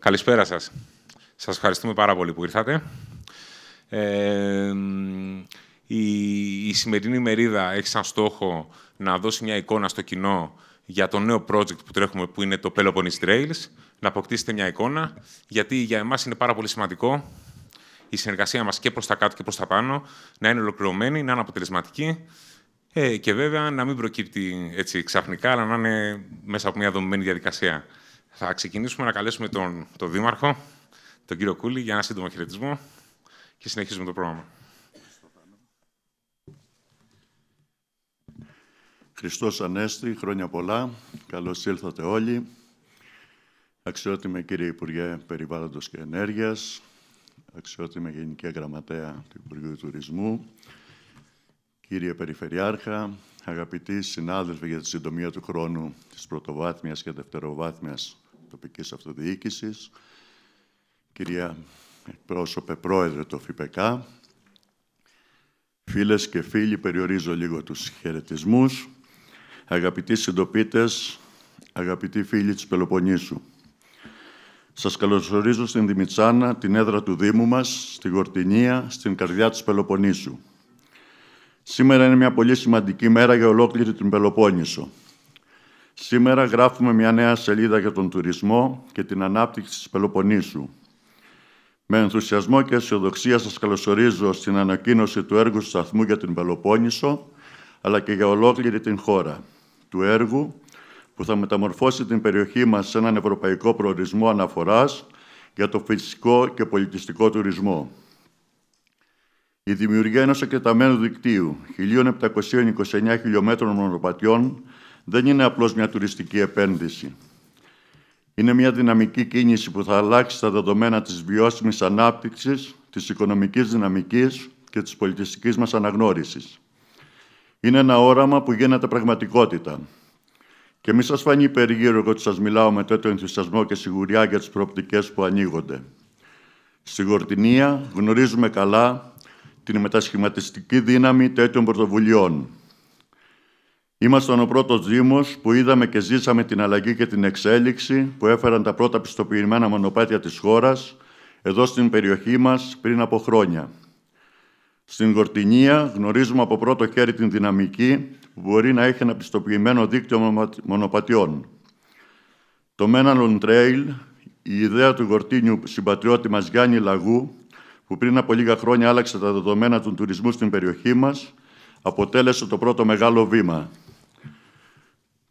Καλησπέρα σας. Σας ευχαριστούμε πάρα πολύ που ήρθατε. Η σημερινή μερίδα έχει σαν στόχο να δώσει μια εικόνα στο κοινό για το νέο project που τρέχουμε, που είναι το Peloponnese Trails, να αποκτήσετε μια εικόνα, γιατί για εμάς είναι πάρα πολύ σημαντικό η συνεργασία μας και προς τα κάτω και προς τα πάνω να είναι ολοκληρωμένη, να είναι αποτελεσματική και βέβαια να μην προκύπτει έτσι ξαφνικά, αλλά να είναι μέσα από μια δομημένη διαδικασία. Θα ξεκινήσουμε να καλέσουμε τον Δήμαρχο, τον κύριο Κούλη, για ένα σύντομο χαιρετισμό και συνεχίζουμε το πρόγραμμα. Χριστός Ανέστη, χρόνια πολλά. Καλώς ήλθατε όλοι. Αξιότιμε κύριε Υπουργέ Περιβάλλοντος και Ενέργειας, αξιότιμε Γενική Γραμματέα του Υπουργείου Τουρισμού, κύριε Περιφερειάρχα, αγαπητοί συνάδελφοι για τη συντομία του χρόνου της πρωτοβάθμιας και δευτεροβάθμιας τοπικής αυτοδιοίκησης, κυρία εκπρόσωπε πρόεδρε του ΦΥΠΕΚΑ, φίλες και φίλοι, περιορίζω λίγο τους χαιρετισμούς, αγαπητοί συντοπίτες, αγαπητοί φίλοι της Πελοποννήσου. Σας καλωσορίζω στην Δημητσάνα, την έδρα του Δήμου μας, στη Γορτινία, στην καρδιά της Πελοποννήσου. Σήμερα είναι μια πολύ σημαντική μέρα για ολόκληρη την Πελοπόννησο. Σήμερα γράφουμε μια νέα σελίδα για τον τουρισμό και την ανάπτυξη της Πελοποννήσου. Με ενθουσιασμό και αισιοδοξία σας καλωσορίζω στην ανακοίνωση του έργου σταθμού για την Πελοπόννησο, αλλά και για ολόκληρη την χώρα. Του έργου που θα μεταμορφώσει την περιοχή μας σε έναν ευρωπαϊκό προορισμό αναφοράς για το φυσικό και πολιτιστικό τουρισμό. Η δημιουργία ενός εκτεταμένου δικτύου 1.729 χιλιόμετρων μονοπατιών δεν είναι απλώς μια τουριστική επένδυση. Είναι μια δυναμική κίνηση που θα αλλάξει τα δεδομένα της βιώσιμης ανάπτυξης, της οικονομικής δυναμικής και της πολιτιστικής μας αναγνώρισης. Είναι ένα όραμα που γίνεται πραγματικότητα. Και μη σας φανεί περίγυρο ότι σας μιλάω με τέτοιο ενθουσιασμό και σιγουριά για τις προοπτικές που ανοίγονται. Στη Γορτινία γνωρίζουμε καλά την μετασχηματιστική δύναμη τέτοιων πρωτοβουλειών. Ήμασταν ο πρώτος Δήμος που είδαμε και ζήσαμε την αλλαγή και την εξέλιξη που έφεραν τα πρώτα πιστοποιημένα μονοπάτια της χώρας εδώ στην περιοχή μας πριν από χρόνια. Στην Γορτινία γνωρίζουμε από πρώτο χέρι την δυναμική που μπορεί να έχει ένα πιστοποιημένο δίκτυο μονοπατιών. Το Μέναλον Trail, η ιδέα του Γορτίνιου συμπατριώτη μας Γιάννη Λαγού, που πριν από λίγα χρόνια άλλαξε τα δεδομένα του τουρισμού στην περιοχή μας, αποτέλεσε το πρώτο μεγάλο βήμα.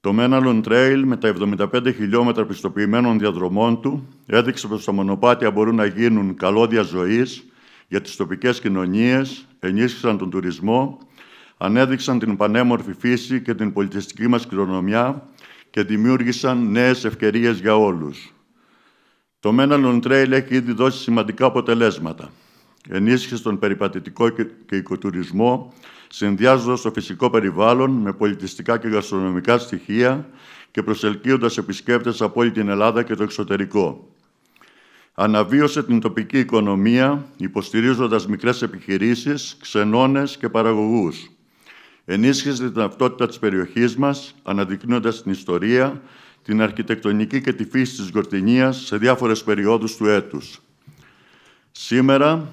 Το Μέναλον Trail, με τα 75 χιλιόμετρα πιστοποιημένων διαδρομών του, έδειξε πως τα μονοπάτια μπορούν να γίνουν καλώδια ζωής για τις τοπικές κοινωνίες, ενίσχυσαν τον τουρισμό, ανέδειξαν την πανέμορφη φύση και την πολιτιστική μας κληρονομιά και δημιούργησαν νέες ευκαιρίες για όλους. Το Μέναλον Trail έχει ήδη δώσει σημαντικά αποτελέσματα. Ενίσχυσε τον περιπατητικό και οικοτουρισμό, συνδυάζοντας το φυσικό περιβάλλον με πολιτιστικά και γαστρονομικά στοιχεία και προσελκύοντας επισκέπτες από όλη την Ελλάδα και το εξωτερικό. Αναβίωσε την τοπική οικονομία, υποστηρίζοντας μικρές επιχειρήσεις, ξενώνες και παραγωγούς. Ενίσχυσε την ταυτότητα της περιοχής μας, αναδεικνύοντας την ιστορία, την αρχιτεκτονική και τη φύση της Γορτινίας σε διάφορες περιόδους του έτους. Σήμερα,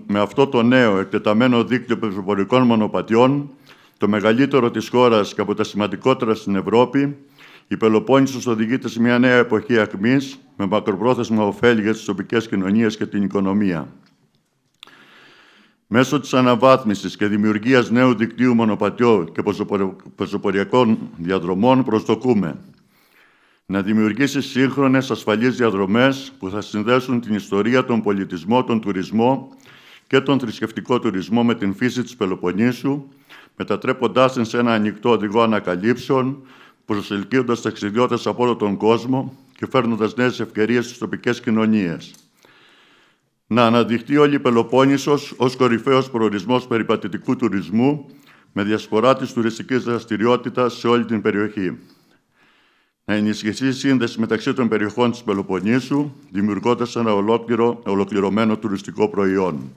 με αυτό το νέο εκτεταμένο δίκτυο πεζοπορικών μονοπατιών, το μεγαλύτερο της χώρας και από τα σημαντικότερα στην Ευρώπη, η Πελοπόννησος οδηγείται σε μια νέα εποχή ακμής, με μακροπρόθεσμα ωφέλη για τις τοπικές κοινωνίες και την οικονομία. Μέσω της αναβάθμισης και δημιουργίας νέου δικτύου μονοπατιών και πεζοποριακών διαδρομών προσδοκούμε να δημιουργήσει σύγχρονες ασφαλείς διαδρομές που θα συνδέσουν την ιστορία, τον πολιτισμό, τον τουρισμό και τον θρησκευτικό τουρισμό με την φύση της Πελοποννήσου, μετατρέποντάς την σε ένα ανοιχτό οδηγό ανακαλύψεων, προσελκύοντας ταξιδιώτες από όλο τον κόσμο και φέρνοντας νέες ευκαιρίες στις τοπικές κοινωνίες. Να αναδειχθεί όλη η Πελοπόννησος ως κορυφαίος προορισμός περιπατητικού τουρισμού με διασπορά της τουριστικής δραστηριότητας σε όλη την περιοχή. Να ενισχυθεί η σύνδεση μεταξύ των περιοχών της Πελοποννήσου, δημιουργώντας ένα ολοκληρωμένο τουριστικό προϊόν.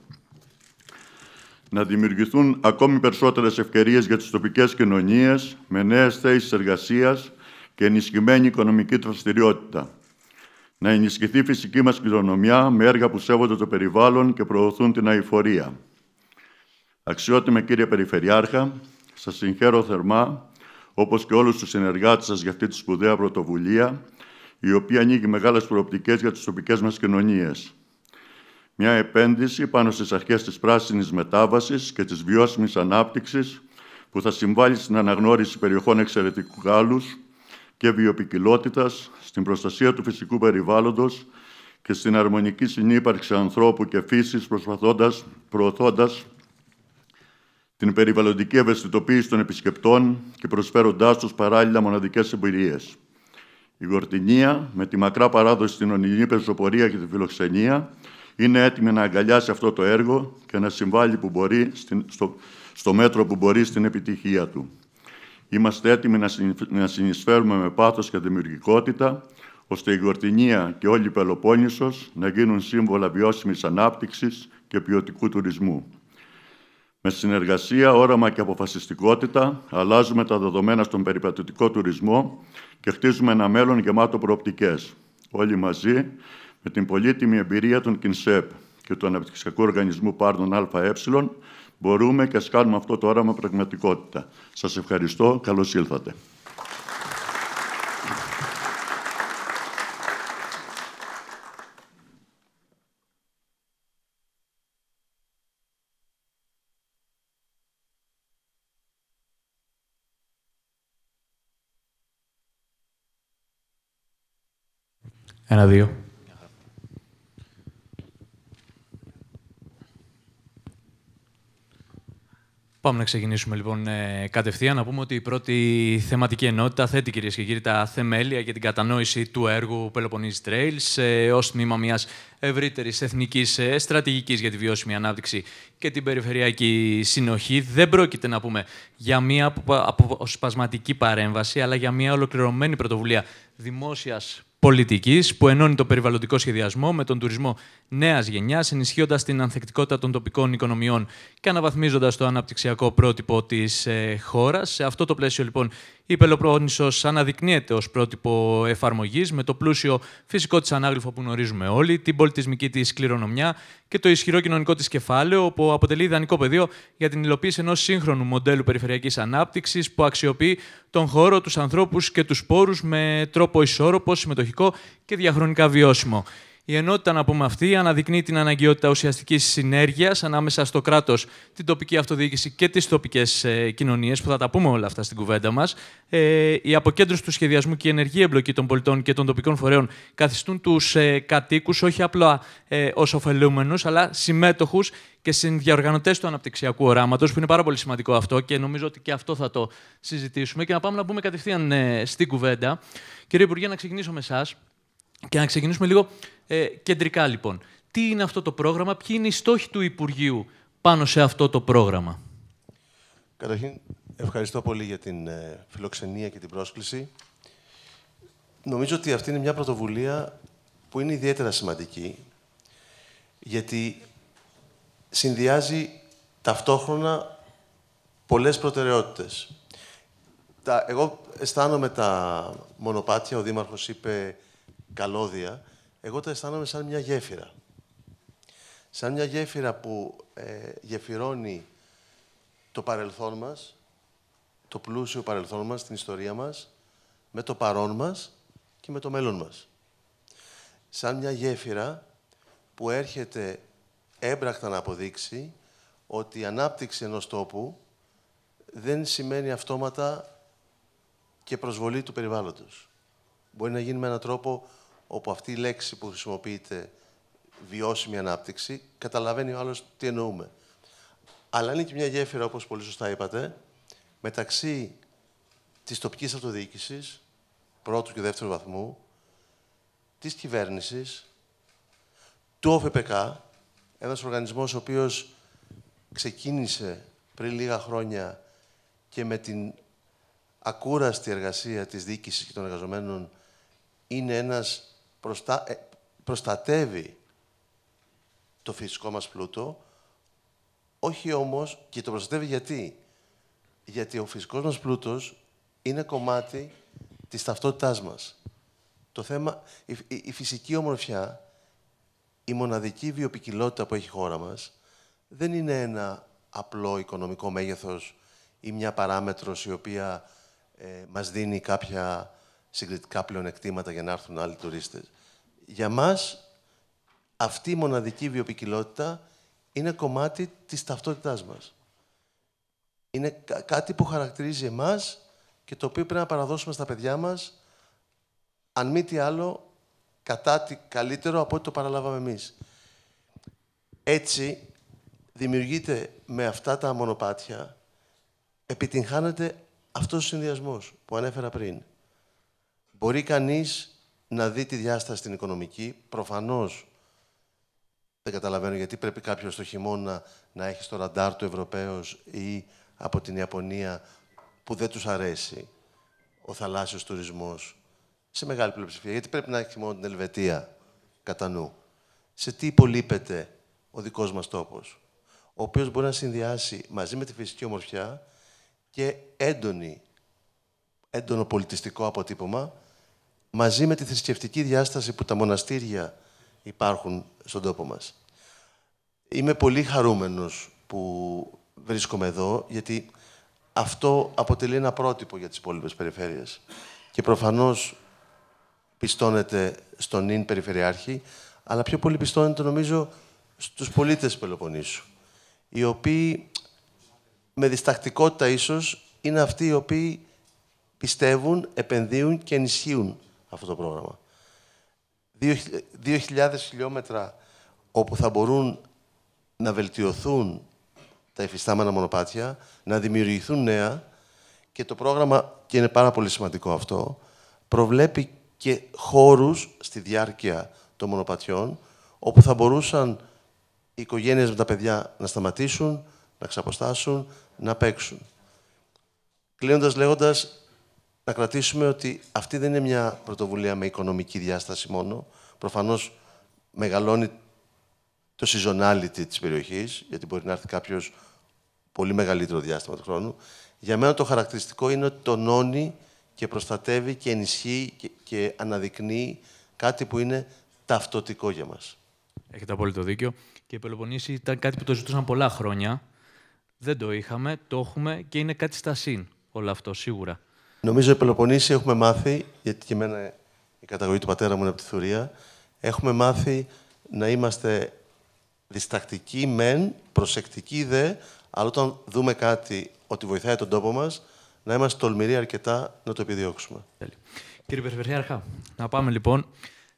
Να δημιουργηθούν ακόμη περισσότερες ευκαιρίες για τις τοπικές κοινωνίες με νέες θέσεις εργασίας και ενισχυμένη οικονομική δραστηριότητα. Να ενισχυθεί η φυσική μας κληρονομιά με έργα που σέβονται το περιβάλλον και προωθούν την αειφορία. Αξιότιμε κύριε Περιφερειάρχα, σας συγχαίρω θερμά, όπως και όλους τους συνεργάτες σας για αυτή τη σπουδαία πρωτοβουλία, η οποία ανοίγει μεγάλες προοπτικές για τις τοπικές μας κοινωνίες. Μια επένδυση πάνω στις αρχές της πράσινης μετάβασης και της βιώσιμης ανάπτυξης, που θα συμβάλλει στην αναγνώριση περιοχών εξαιρετικού κάλους και βιοποικιλότητας, στην προστασία του φυσικού περιβάλλοντος και στην αρμονική συνύπαρξη ανθρώπου και φύσης, προωθώντας την περιβαλλοντική ευαισθητοποίηση των επισκεπτών και προσφέροντάς τους παράλληλα μοναδικές εμπειρίες. Η Γορτινία, με τη μακρά παράδοση στην ονεινή πεζοπορία και τη φιλοξενία, είναι έτοιμη να αγκαλιάσει αυτό το έργο και να συμβάλλει που μπορεί, στο μέτρο που μπορεί στην επιτυχία του. Είμαστε έτοιμοι να συνεισφέρουμε με πάθος και δημιουργικότητα, ώστε η Γορτινία και όλη η Πελοπόννησος να γίνουν σύμβολα βιώσιμης ανάπτυξης και ποιοτικού τουρισμού. Με συνεργασία, όραμα και αποφασιστικότητα, αλλάζουμε τα δεδομένα στον περιπατητικό τουρισμό και χτίζουμε ένα μέλλον γεμάτο προοπτικές. Όλοι μαζί, με την πολύτιμη εμπειρία των ΚΙΝΣΕΠ και του Αναπτυξιακού Οργανισμού Πάρνων ΑΕ, μπορούμε και ας κάνουμε αυτό το όραμα πραγματικότητα. Σας ευχαριστώ. Καλώς ήλθατε. Ένα-δύο. Πάμε να ξεκινήσουμε λοιπόν κατευθείαν. Να πούμε ότι η πρώτη θεματική ενότητα θέτει, κυρίες και κύριοι, τα θεμέλια για την κατανόηση του έργου Peloponnese Trails ως τμήμα μιας ευρύτερης εθνικής στρατηγικής για τη βιώσιμη ανάπτυξη και την περιφερειακή συνοχή. Δεν πρόκειται να πούμε για μια αποσπασματική παρέμβαση, αλλά για μια ολοκληρωμένη πρωτοβουλία δημόσιας πολιτικής που ενώνει το περιβαλλοντικό σχεδιασμό με τον τουρισμό νέας γενιάς, ενισχύοντας την ανθεκτικότητα των τοπικών οικονομιών και αναβαθμίζοντας το αναπτυξιακό πρότυπο της χώρας. Σε αυτό το πλαίσιο, λοιπόν, η Πελοπόννησος αναδεικνύεται ως πρότυπο εφαρμογής με το πλούσιο φυσικό της ανάγλυφο που γνωρίζουμε όλοι, την πολιτισμική της κληρονομιά και το ισχυρό κοινωνικό της κεφάλαιο, που αποτελεί ιδανικό πεδίο για την υλοποίηση ενός σύγχρονου μοντέλου περιφερειακής ανάπτυξης που αξιοποιεί τον χώρο, τους ανθρώπους και τους πόρους με τρόπο ισόρροπο, συμμετοχικό και διαχρονικά βιώσιμο. Η ενότητα, να πούμε αυτή, αναδεικνύει την αναγκαιότητα ουσιαστικής συνέργειας ανάμεσα στο κράτος, την τοπική αυτοδιοίκηση και τις τοπικές κοινωνίες, που θα τα πούμε όλα αυτά στην κουβέντα μας. Η αποκέντρωση του σχεδιασμού και η ενεργή εμπλοκή των πολιτών και των τοπικών φορέων καθιστούν τους κατοίκους όχι απλά ως ωφελούμενους, αλλά συμμέτοχους και συνδιοργανωτές του αναπτυξιακού οράματος, που είναι πάρα πολύ σημαντικό αυτό και νομίζω ότι και αυτό θα το συζητήσουμε. Και να πάμε να μπούμε κατευθείαν στην κουβέντα. Κύριε Υπουργέ, να ξεκινήσω με εσάς και να ξεκινήσουμε λίγο κεντρικά, λοιπόν. Τι είναι αυτό το πρόγραμμα, ποιοι είναι οι στόχοι του Υπουργείου πάνω σε αυτό το πρόγραμμα? Καταρχήν, ευχαριστώ πολύ για την φιλοξενία και την πρόσκληση. Νομίζω ότι αυτή είναι μια πρωτοβουλία που είναι ιδιαίτερα σημαντική, γιατί συνδυάζει ταυτόχρονα πολλές προτεραιότητες. Εγώ αισθάνομαι τα μονοπάτια, ο Δήμαρχος είπε καλώδια, εγώ τα αισθάνομαι σαν μια γέφυρα. Σαν μια γέφυρα που γεφυρώνει το παρελθόν μας, το πλούσιο παρελθόν μας, την ιστορία μας, με το παρόν μας και με το μέλλον μας. Σαν μια γέφυρα που έρχεται έμπρακτα να αποδείξει ότι η ανάπτυξη ενός τόπου δεν σημαίνει αυτόματα και προσβολή του περιβάλλοντος. Μπορεί να γίνει με έναν τρόπο όπου αυτή η λέξη που χρησιμοποιείται, βιώσιμη ανάπτυξη, καταλαβαίνει ο άλλος τι εννοούμε. Αλλά είναι και μια γέφυρα, όπως πολύ σωστά είπατε, μεταξύ της τοπικής αυτοδιοίκησης, πρώτου και δεύτερου βαθμού, της κυβέρνησης, του ΟΦΠΚ, ένας οργανισμός ο οποίος ξεκίνησε πριν λίγα χρόνια και με την ακούραστη εργασία της διοίκησης και των εργαζομένων είναι ένας προστατεύει το φυσικό μας πλούτο, όχι όμως, και το προστατεύει γιατί. Γιατί ο φυσικός μας πλούτος είναι κομμάτι της ταυτότητάς μας. Το θέμα, η φυσική ομορφιά, η μοναδική βιοποικιλότητα που έχει η χώρα μας, δεν είναι ένα απλό οικονομικό μέγεθος ή μια παράμετρος η οποία μας δίνει κάποια συγκριτικά πλεονεκτήματα για να έρθουν άλλοι τουρίστες. Για μας, αυτή η μοναδική βιοποικιλότητα είναι κομμάτι της ταυτότητάς μας. Είναι κάτι που χαρακτηρίζει εμάς και το οποίο πρέπει να παραδώσουμε στα παιδιά μας, αν μη τι άλλο, καλύτερο από ό,τι το παραλάβαμε εμείς. Έτσι, δημιουργείται με αυτά τα μονοπάτια, επιτυγχάνεται αυτός ο συνδυασμός που ανέφερα πριν. Μπορεί κανείς να δει τη διάσταση στην οικονομική, προφανώς δεν καταλαβαίνω γιατί πρέπει κάποιος το χειμώνα να έχει στο ραντάρ του Ευρωπαίος ή από την Ιαπωνία που δεν τους αρέσει ο θαλάσσιος τουρισμός σε μεγάλη πλειοψηφία. Γιατί πρέπει να έχει μόνο την Ελβετία κατά νου. Σε τι υπολείπεται ο δικός μας τόπος, ο οποίος μπορεί να συνδυάσει μαζί με τη φυσική ομορφιά και έντονο πολιτιστικό αποτύπωμα, μαζί με τη θρησκευτική διάσταση που τα μοναστήρια υπάρχουν στον τόπο μας. Είμαι πολύ χαρούμενος που βρίσκομαι εδώ, γιατί αυτό αποτελεί ένα πρότυπο για τις υπόλοιπες περιφέρειες. Και προφανώς πιστώνεται στον νυν Περιφερειάρχη, αλλά πιο πολύ πιστώνεται, νομίζω, στους πολίτες της Πελοποννήσου, οι οποίοι, με διστακτικότητα ίσως, είναι αυτοί οι οποίοι πιστεύουν, επενδύουν και ενισχύουν αυτό το πρόγραμμα. 2.000 χιλιόμετρα όπου θα μπορούν να βελτιωθούν τα υφιστάμενα μονοπάτια, να δημιουργηθούν νέα, και το πρόγραμμα, και είναι πάρα πολύ σημαντικό αυτό, προβλέπει και χώρους στη διάρκεια των μονοπατιών, όπου θα μπορούσαν οι οικογένειες με τα παιδιά να σταματήσουν, να ξαποστάσουν, να παίξουν. Κλείνοντας λέγοντας, να κρατήσουμε ότι αυτή δεν είναι μια πρωτοβουλία με οικονομική διάσταση μόνο. Προφανώς μεγαλώνει το seasonality της περιοχής, γιατί μπορεί να έρθει κάποιος πολύ μεγαλύτερο διάστημα του χρόνου. Για μένα το χαρακτηριστικό είναι ότι τονώνει και προστατεύει και ενισχύει και αναδεικνύει κάτι που είναι ταυτοτικό για μας. Έχετε απόλυτο δίκιο. Και η Πελοποννήσι ήταν κάτι που το ζητούσαν πολλά χρόνια. Δεν το είχαμε, το έχουμε και είναι κάτι στα συν όλο αυτό, σίγουρα. Νομίζω η Πελοποννήσι έχουμε μάθει, γιατί και εμένα η καταγωγή του πατέρα μου είναι από τη Θουρία, έχουμε μάθει να είμαστε διστακτικοί μεν, προσεκτικοί δε, αλλά όταν δούμε κάτι ότι βοηθάει τον τόπο μας, να είμαστε τολμηροί αρκετά να το επιδιώξουμε. Κύριε Περιφερειάρχα, να πάμε λοιπόν.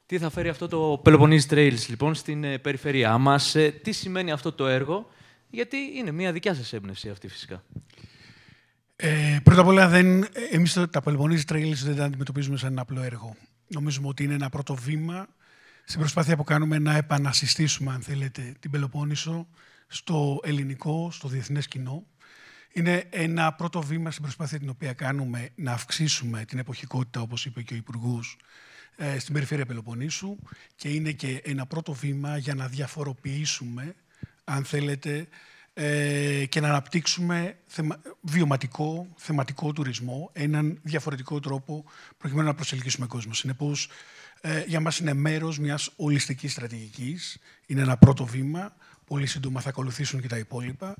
Τι θα φέρει αυτό το Peloponnese Trails λοιπόν στην περιφέρειά μας, τι σημαίνει αυτό το έργο, γιατί είναι μια δικιά σας έμπνευση αυτή φυσικά. Πρώτα απ' όλα, εμείς τα Peloponnese Trails δεν τα αντιμετωπίζουμε σαν ένα απλό έργο. Νομίζουμε ότι είναι ένα πρώτο βήμα στην προσπάθεια που κάνουμε να επανασυστήσουμε, αν θέλετε, την Πελοπόννησο στο ελληνικό, στο διεθνές κοινό. Είναι ένα πρώτο βήμα στην προσπάθεια την οποία κάνουμε να αυξήσουμε την εποχικότητα, όπως είπε και ο Υπουργός, στην περιφέρεια Πελοποννήσου, και είναι και ένα πρώτο βήμα για να διαφοροποιήσουμε, αν θέλετε, και να αναπτύξουμε βιωματικό, θεματικό τουρισμό, έναν διαφορετικό τρόπο προκειμένου να προσελκύσουμε κόσμο. Συνεπώς, για μας είναι μέρος μιας ολιστικής στρατηγικής. Είναι ένα πρώτο βήμα. Πολύ σύντομα θα ακολουθήσουν και τα υπόλοιπα.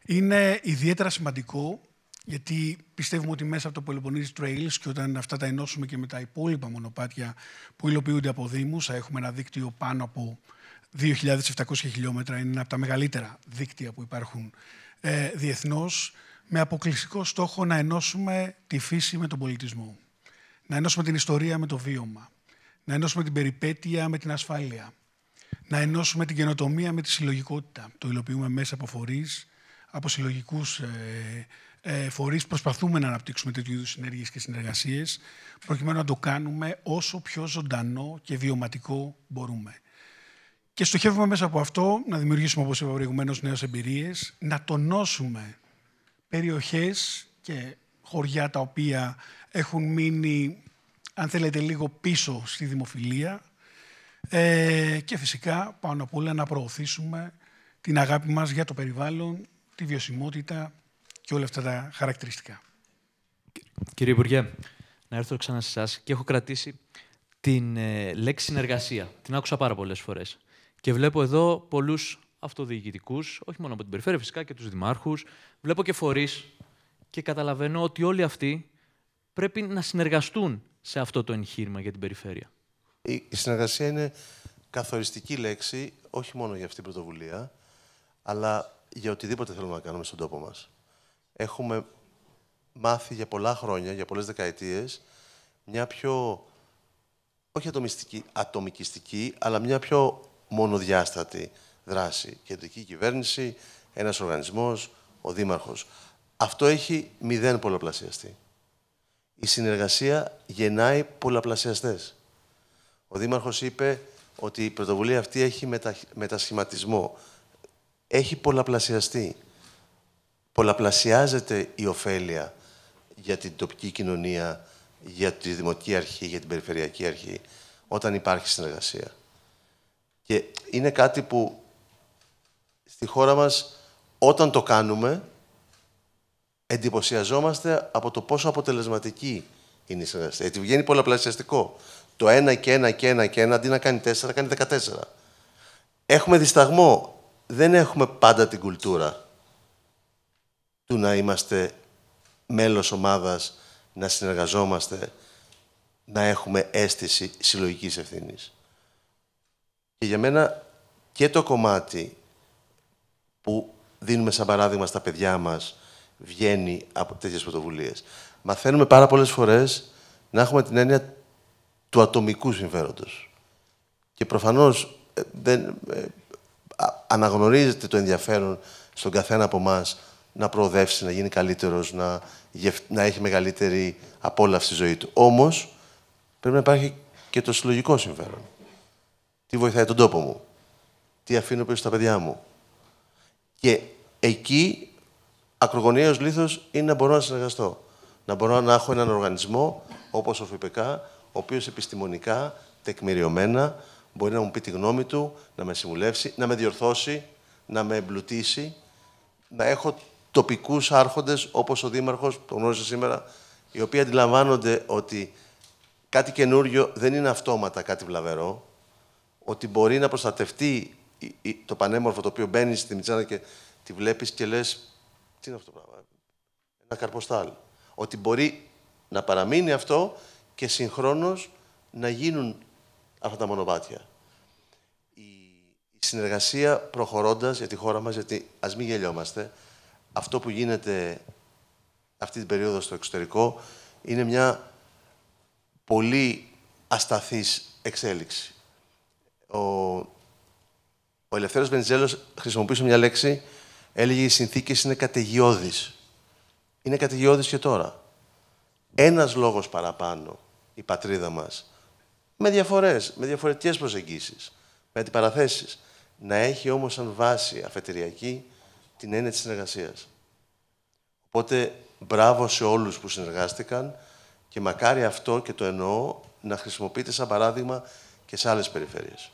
Είναι ιδιαίτερα σημαντικό, γιατί πιστεύουμε ότι μέσα από το Peloponnese Trails, και όταν αυτά τα ενώσουμε και με τα υπόλοιπα μονοπάτια που υλοποιούνται από δήμους, θα έχουμε ένα δίκτυο πάνω από 2.700 χιλιόμετρα. Είναι ένα από τα μεγαλύτερα δίκτυα που υπάρχουν διεθνώς, με αποκλειστικό στόχο να ενώσουμε τη φύση με τον πολιτισμό, να ενώσουμε την ιστορία με το βίωμα, να ενώσουμε την περιπέτεια με την ασφάλεια, να ενώσουμε την καινοτομία με τη συλλογικότητα. Το υλοποιούμε μέσα από φορείς, από συλλογικούς φορείς. Προσπαθούμε να αναπτύξουμε τέτοιου είδους συνέργειες και συνεργασίες, προκειμένου να το κάνουμε όσο πιο ζωντανό και βιωματικό μπορούμε. Και στοχεύουμε μέσα από αυτό να δημιουργήσουμε, όπως είπα προηγουμένως, νέες εμπειρίες, να τονώσουμε περιοχές και χωριά τα οποία έχουν μείνει, αν θέλετε, λίγο πίσω στη δημοφιλία, και φυσικά, πάνω απ' όλα, να προωθήσουμε την αγάπη μας για το περιβάλλον, τη βιωσιμότητα και όλα αυτά τα χαρακτηριστικά. Κύριε Υπουργέ, να έρθω ξανά σε εσάς, και έχω κρατήσει την λέξη συνεργασία. Την άκουσα πάρα πολλές φορές. Και βλέπω εδώ πολλούς αυτοδιοικητικούς, όχι μόνο από την περιφέρεια, φυσικά και τους δημάρχους. Βλέπω και φορείς και καταλαβαίνω ότι όλοι αυτοί πρέπει να συνεργαστούν σε αυτό το εγχείρημα για την περιφέρεια. Η συνεργασία είναι καθοριστική λέξη, όχι μόνο για αυτή την πρωτοβουλία, αλλά για οτιδήποτε θέλουμε να κάνουμε στον τόπο μας. Έχουμε μάθει για πολλά χρόνια, για πολλές δεκαετίες, μια πιο, όχι ατομικιστική, αλλά μια πιο μονοδιάστατη δράση. Κεντρική κυβέρνηση, ένας οργανισμός, ο δήμαρχος. Αυτό έχει 0 πολλαπλασιαστεί. Η συνεργασία γεννάει πολλαπλασιαστές. Ο δήμαρχος είπε ότι η πρωτοβουλία αυτή έχει μετασχηματισμό. Έχει πολλαπλασιαστεί. Πολλαπλασιάζεται η ωφέλεια για την τοπική κοινωνία, για τη δημοτική αρχή, για την περιφερειακή αρχή, όταν υπάρχει συνεργασία. Και είναι κάτι που στη χώρα μας, όταν το κάνουμε, εντυπωσιαζόμαστε από το πόσο αποτελεσματική είναι η συνεργασία. Γιατί βγαίνει πολλαπλασιαστικό. Το 1 και 1 και 1 και 1, αντί να κάνει 4, κάνει 14. Έχουμε δισταγμό. Δεν έχουμε πάντα την κουλτούρα του να είμαστε μέλος ομάδας, να συνεργαζόμαστε, να έχουμε αίσθηση συλλογικής ευθύνης. Και για μένα και το κομμάτι που δίνουμε σαν παράδειγμα στα παιδιά μας βγαίνει από τέτοιες πρωτοβουλίες. Μαθαίνουμε πάρα πολλές φορές να έχουμε την έννοια του ατομικού συμφέροντος. Και προφανώς αναγνωρίζεται το ενδιαφέρον στον καθένα από εμάς να προοδεύσει, να γίνει καλύτερος, να έχει μεγαλύτερη απόλαυση στη ζωή του. Όμως, πρέπει να υπάρχει και το συλλογικό συμφέρον. Τι βοηθάει τον τόπο μου, τι αφήνω πίσω στα παιδιά μου. Και εκεί, ακρογωνιαίος λίθος είναι να μπορώ να συνεργαστώ. Να μπορώ να έχω έναν οργανισμό, όπως ο ΦΠΚ, ο οποίος επιστημονικά, τεκμηριωμένα, μπορεί να μου πει τη γνώμη του, να με συμβουλεύσει, να με διορθώσει, να με εμπλουτίσει, να έχω τοπικούς άρχοντες, όπως ο Δήμαρχος, το γνώρισα σήμερα, οι οποίοι αντιλαμβάνονται ότι κάτι καινούριο δεν είναι αυτόματα κάτι βλαβερό, ότι μπορεί να προστατευτεί το πανέμορφο το οποίο μπαίνει στη Μητσάνα και τη βλέπεις και λες, τι είναι αυτό το πράγμα, ένα καρποστάλ. Ότι μπορεί να παραμείνει αυτό και συγχρόνως να γίνουν αυτά τα μονοπάτια. Η συνεργασία προχωρώντας για τη χώρα μας, γιατί ας μην γελιόμαστε, αυτό που γίνεται αυτή την περίοδο στο εξωτερικό είναι μια πολύ ασταθής εξέλιξη. Ο Ελευθέρος Βενιζέλος χρησιμοποιούσε μια λέξη, έλεγε οι συνθήκες είναι καταιγιώδεις. Είναι καταιγιώδεις και τώρα. Ένας λόγος παραπάνω η πατρίδα μας, με διαφορές, με διαφορετικές προσεγγίσεις, με αντιπαραθέσεις, να έχει όμως σαν βάση αφετηριακή την έννοια της συνεργασίας. Οπότε, μπράβο σε όλους που συνεργάστηκαν και μακάρι αυτό, και το εννοώ, να χρησιμοποιείται σαν παράδειγμα και σε άλλες περιφέρειες.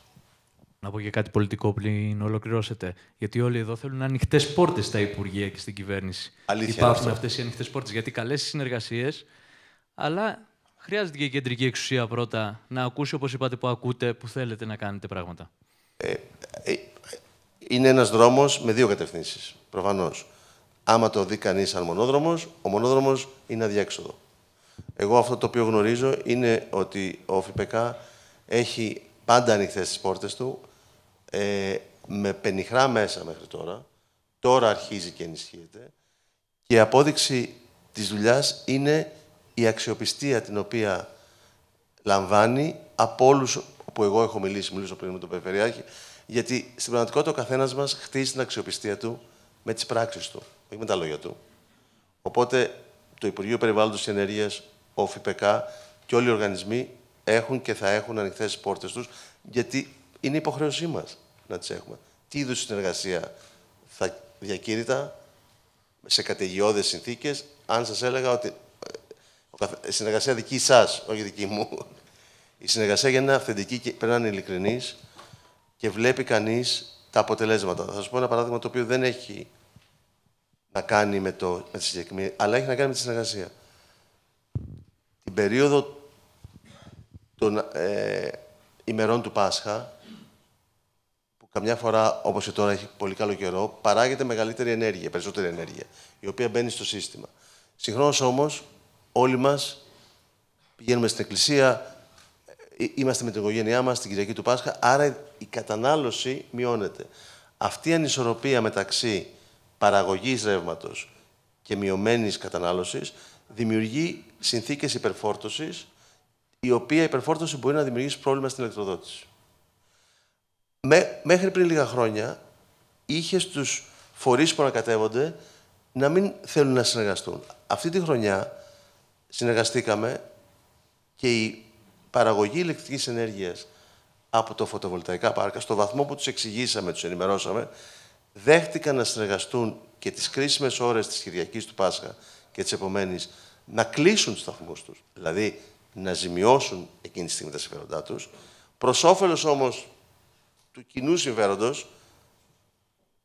Να πω και κάτι πολιτικό πριν ολοκληρώσετε. Γιατί όλοι εδώ θέλουν ανοιχτές πόρτες στα Υπουργεία και στην κυβέρνηση. Αλήθεια. Υπάρχουν αυτές οι ανοιχτές πόρτες. Γιατί καλές συνεργασίες, αλλά χρειάζεται και η κεντρική εξουσία πρώτα να ακούσει, όπως είπατε, που ακούτε, που θέλετε να κάνετε πράγματα. Είναι ένας δρόμος με δύο κατευθύνσεις, προφανώς. Άμα το δει κανείς σαν μονόδρομος, ο μονόδρομος είναι αδιέξοδο. Εγώ αυτό το οποίο γνωρίζω είναι ότι ο ΦΠΚ έχει πάντα ανοιχτές τις πόρτες του, με πενιχρά μέσα μέχρι τώρα. Τώρα αρχίζει και ενισχύεται. Και η απόδειξη της δουλειάς είναι η αξιοπιστία την οποία λαμβάνει από όλους που εγώ έχω μιλήσω πριν με τον Περιφερειάρχη, γιατί στην πραγματικότητα ο καθένας μας χτίζει την αξιοπιστία του με τις πράξεις του, όχι με τα λόγια του. Οπότε το Υπουργείο Περιβάλλοντος και Ενέργειας, ο ΦΠΚ και όλοι οι οργανισμοί έχουν και θα έχουν ανοιχτές τις πόρτες τους, γιατί είναι υποχρέωσή μας να τις έχουμε. Τι είδους συνεργασία θα διακήρυτα σε καταιγιώδες συνθήκες, αν σας έλεγα ότι η συνεργασία δική σας, όχι δική μου, η συνεργασία για να είναι αυθεντική και πρέπει να είναι ειλικρινής και βλέπει κανείς τα αποτελέσματα. Θα σας πω ένα παράδειγμα το οποίο δεν έχει να κάνει με τη συγκεκριμένη, αλλά έχει να κάνει με τη συνεργασία. Την περίοδο των ημερών του Πάσχα, που καμιά φορά, όπως και τώρα έχει πολύ καλό καιρό, παράγεται μεγαλύτερη ενέργεια, περισσότερη ενέργεια, η οποία μπαίνει στο σύστημα. Συγχρόνως όμως, όλοι μας πηγαίνουμε στην εκκλησία, είμαστε με την οικογένειά μας την Κυριακή του Πάσχα, άρα η κατανάλωση μειώνεται. Αυτή η ανισορροπία μεταξύ παραγωγής ρεύματος και μειωμένης κατανάλωσης δημιουργεί συνθήκες υπερφόρτωσης, η οποία υπερφόρτωση μπορεί να δημιουργήσει πρόβλημα στην ηλεκτροδότηση. Μέχρι πριν λίγα χρόνια, είχε στους φορείς που ανακατεύονται να μην θέλουν να συνεργαστούν. Αυτή τη χρονιά συνεργαστήκαμε και η παραγωγή ηλεκτρικής ενέργειας από το φωτοβολταϊκά πάρκα, στο βαθμό που τους εξηγήσαμε, τους ενημερώσαμε, δέχτηκαν να συνεργαστούν και τις κρίσιμες ώρες της Κυριακής του Πάσχα και της επομένης να κλείσουν τους σταθμούς τους, δηλαδή να ζημιώσουν εκείνη τη στιγμή τα συμφέροντά τους, προς όφελος όμως του κοινού συμφέροντος,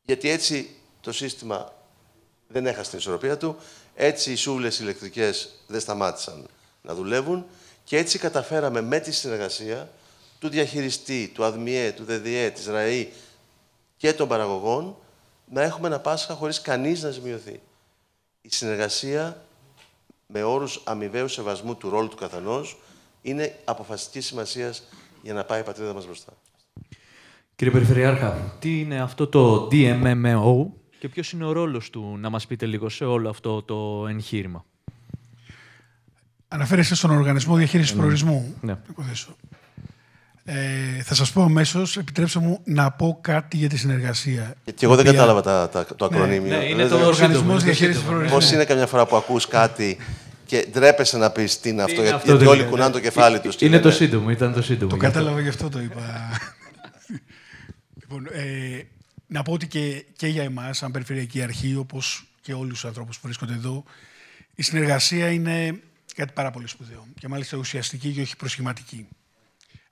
γιατί έτσι το σύστημα δεν έχασε την ισορροπία του, έτσι οι σούβλες ηλεκτρικές δεν σταμάτησαν να δουλεύουν και έτσι καταφέραμε με τη συνεργασία του διαχειριστή, του ΑΔΜΙΕ, του ΔΔΕ, της ΡΑΗ και των παραγωγών να έχουμε ένα Πάσχα χωρίς κανείς να ζημιωθεί. Η συνεργασία με όρους αμοιβαίου σεβασμού του ρόλου του καθενός είναι αποφασιστικής σημασίας για να πάει η πατρίδα μας μπροστά. Κύριε Περιφερειάρχα, τι είναι αυτό το DMMO και ποιος είναι ο ρόλος του, να μας πείτε λίγο σε όλο αυτό το εγχείρημα? Αναφέρεστε στον Οργανισμό Διαχείρισης Προορισμού. Ναι. Θα σας πω αμέσως, επιτρέψτε μου να πω κάτι για τη συνεργασία. Γιατί εγώ δεν κατάλαβα το ακρονίμιο. Ναι, είναι το Οργανισμός Διαχείρισης Προορισμού. Πώς είναι καμιά φορά που ακούς κάτι και ντρέπεσαι να πεις τι είναι αυτό, γιατί όλοι κουνάνε το κεφάλι τους. Είναι το σύντομο, ήταν το σύντομο. Το κατάλαβα, γι' αυτό το είπα. Λοιπόν, να πω ότι και για εμάς, σαν Περιφερειακή Αρχή, όπως και όλους τους ανθρώπους που βρίσκονται εδώ, η συνεργασία είναι κάτι πάρα πολύ σπουδαίο και μάλιστα ουσιαστική και όχι προσχηματική.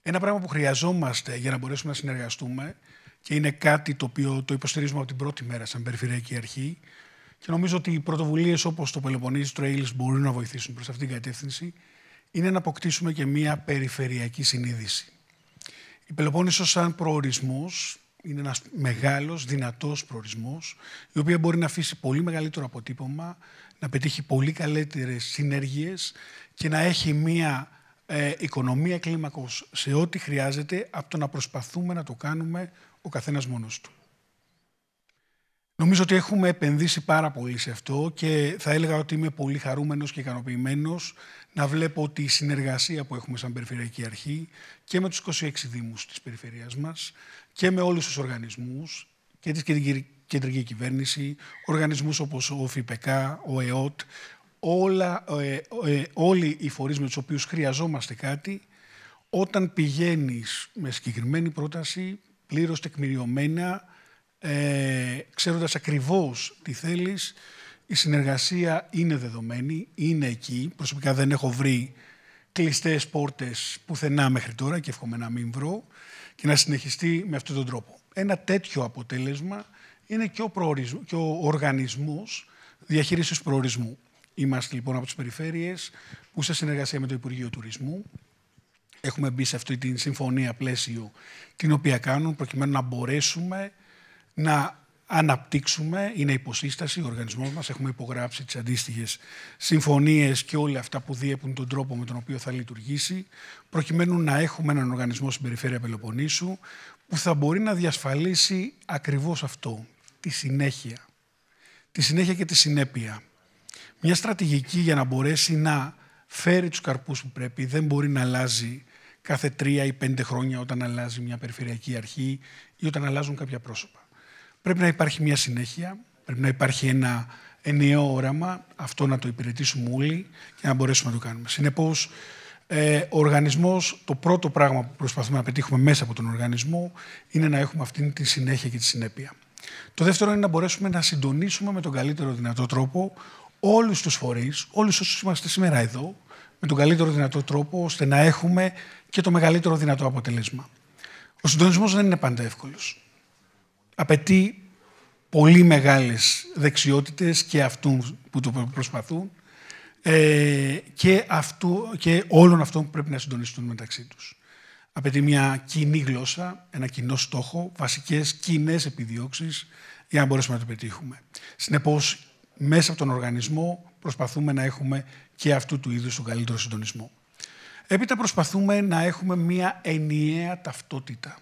Ένα πράγμα που χρειαζόμαστε για να μπορέσουμε να συνεργαστούμε και είναι κάτι το οποίο το υποστηρίζουμε από την πρώτη μέρα σαν Περιφερειακή Αρχή και νομίζω ότι οι πρωτοβουλίες όπως το Peloponnesus Trails μπορούν να βοηθήσουν προς αυτήν την κατεύθυνση, είναι να αποκτήσουμε και μία περιφερειακή συνείδηση. Η Πελοπόννησος σαν προορισμός είναι ένας μεγάλος, δυνατός προορισμός, η οποία μπορεί να αφήσει πολύ μεγαλύτερο αποτύπωμα, να πετύχει πολύ καλύτερες συνέργειες και να έχει μία οικονομία κλίμακος σε ό,τι χρειάζεται από το να προσπαθούμε να το κάνουμε ο καθένας μόνος του. Νομίζω ότι έχουμε επενδύσει πάρα πολύ σε αυτό και θα έλεγα ότι είμαι πολύ χαρούμενος και ικανοποιημένος να βλέπω ότι η συνεργασία που έχουμε σαν Περιφερειακή Αρχή και με τους 26 δήμους της περιφερειάς μας και με όλους τους οργανισμούς και την κεντρική κυβέρνηση, οργανισμούς όπως ο ΦΠΚ, ο ΕΟΤ, όλοι οι φορείς με τους οποίους χρειαζόμαστε κάτι, όταν πηγαίνεις με συγκεκριμένη πρόταση, πλήρως τεκμηριωμένα, ξέροντας ακριβώς τι θέλεις, η συνεργασία είναι δεδομένη, είναι εκεί. Προσωπικά δεν έχω βρει κλειστές πόρτες πουθενά μέχρι τώρα και εύχομαι να μην βρω και να συνεχιστεί με αυτόν τον τρόπο. Ένα τέτοιο αποτέλεσμα είναι και ο Οργανισμός Διαχείρισης Προορισμού. Είμαστε λοιπόν από τις περιφέρειες που σε συνεργασία με το Υπουργείο Τουρισμού έχουμε μπει σε αυτή τη συμφωνία πλαίσιο την οποία κάνουν προκειμένου να μπορέσουμε να αναπτύξουμε, είναι υποσύσταση ο οργανισμός μας, έχουμε υπογράψει τις αντίστοιχες συμφωνίες και όλα αυτά που διέπουν τον τρόπο με τον οποίο θα λειτουργήσει, προκειμένου να έχουμε έναν οργανισμό στην περιφέρεια Πελοποννήσου που θα μπορεί να διασφαλίσει ακριβώς αυτό, τη συνέχεια και τη συνέπεια. Μια στρατηγική για να μπορέσει να φέρει τους καρπούς που πρέπει, δεν μπορεί να αλλάζει κάθε 3 ή 5 χρόνια όταν αλλάζει μια περιφερειακή αρχή ή όταν αλλάζουν κάποια πρόσωπα. Πρέπει να υπάρχει μια συνέχεια, πρέπει να υπάρχει ένα ενιαίο όραμα, αυτό να το υπηρετήσουμε όλοι και να μπορέσουμε να το κάνουμε. Συνεπώς, ο οργανισμός, το πρώτο πράγμα που προσπαθούμε να πετύχουμε μέσα από τον οργανισμό είναι να έχουμε αυτή τη συνέχεια και τη συνέπεια. Το δεύτερο είναι να μπορέσουμε να συντονίσουμε με τον καλύτερο δυνατό τρόπο όλους τους φορείς, όλους όσους είμαστε σήμερα εδώ, με τον καλύτερο δυνατό τρόπο, ώστε να έχουμε και το μεγαλύτερο δυνατό αποτέλεσμα. Ο συντονισμός δεν είναι πάντα εύκολος. Απαιτεί πολύ μεγάλες δεξιότητες και αυτούς που το προσπαθούν, Και όλων αυτών που πρέπει να συντονιστούν μεταξύ τους. Απαιτεί μια κοινή γλώσσα, ένα κοινό στόχο, βασικές κοινές επιδιώξεις για να μπορέσουμε να το πετύχουμε. Συνεπώς, μέσα από τον οργανισμό προσπαθούμε να έχουμε και αυτού του είδους τον καλύτερο συντονισμό. Έπειτα προσπαθούμε να έχουμε μια ενιαία ταυτότητα.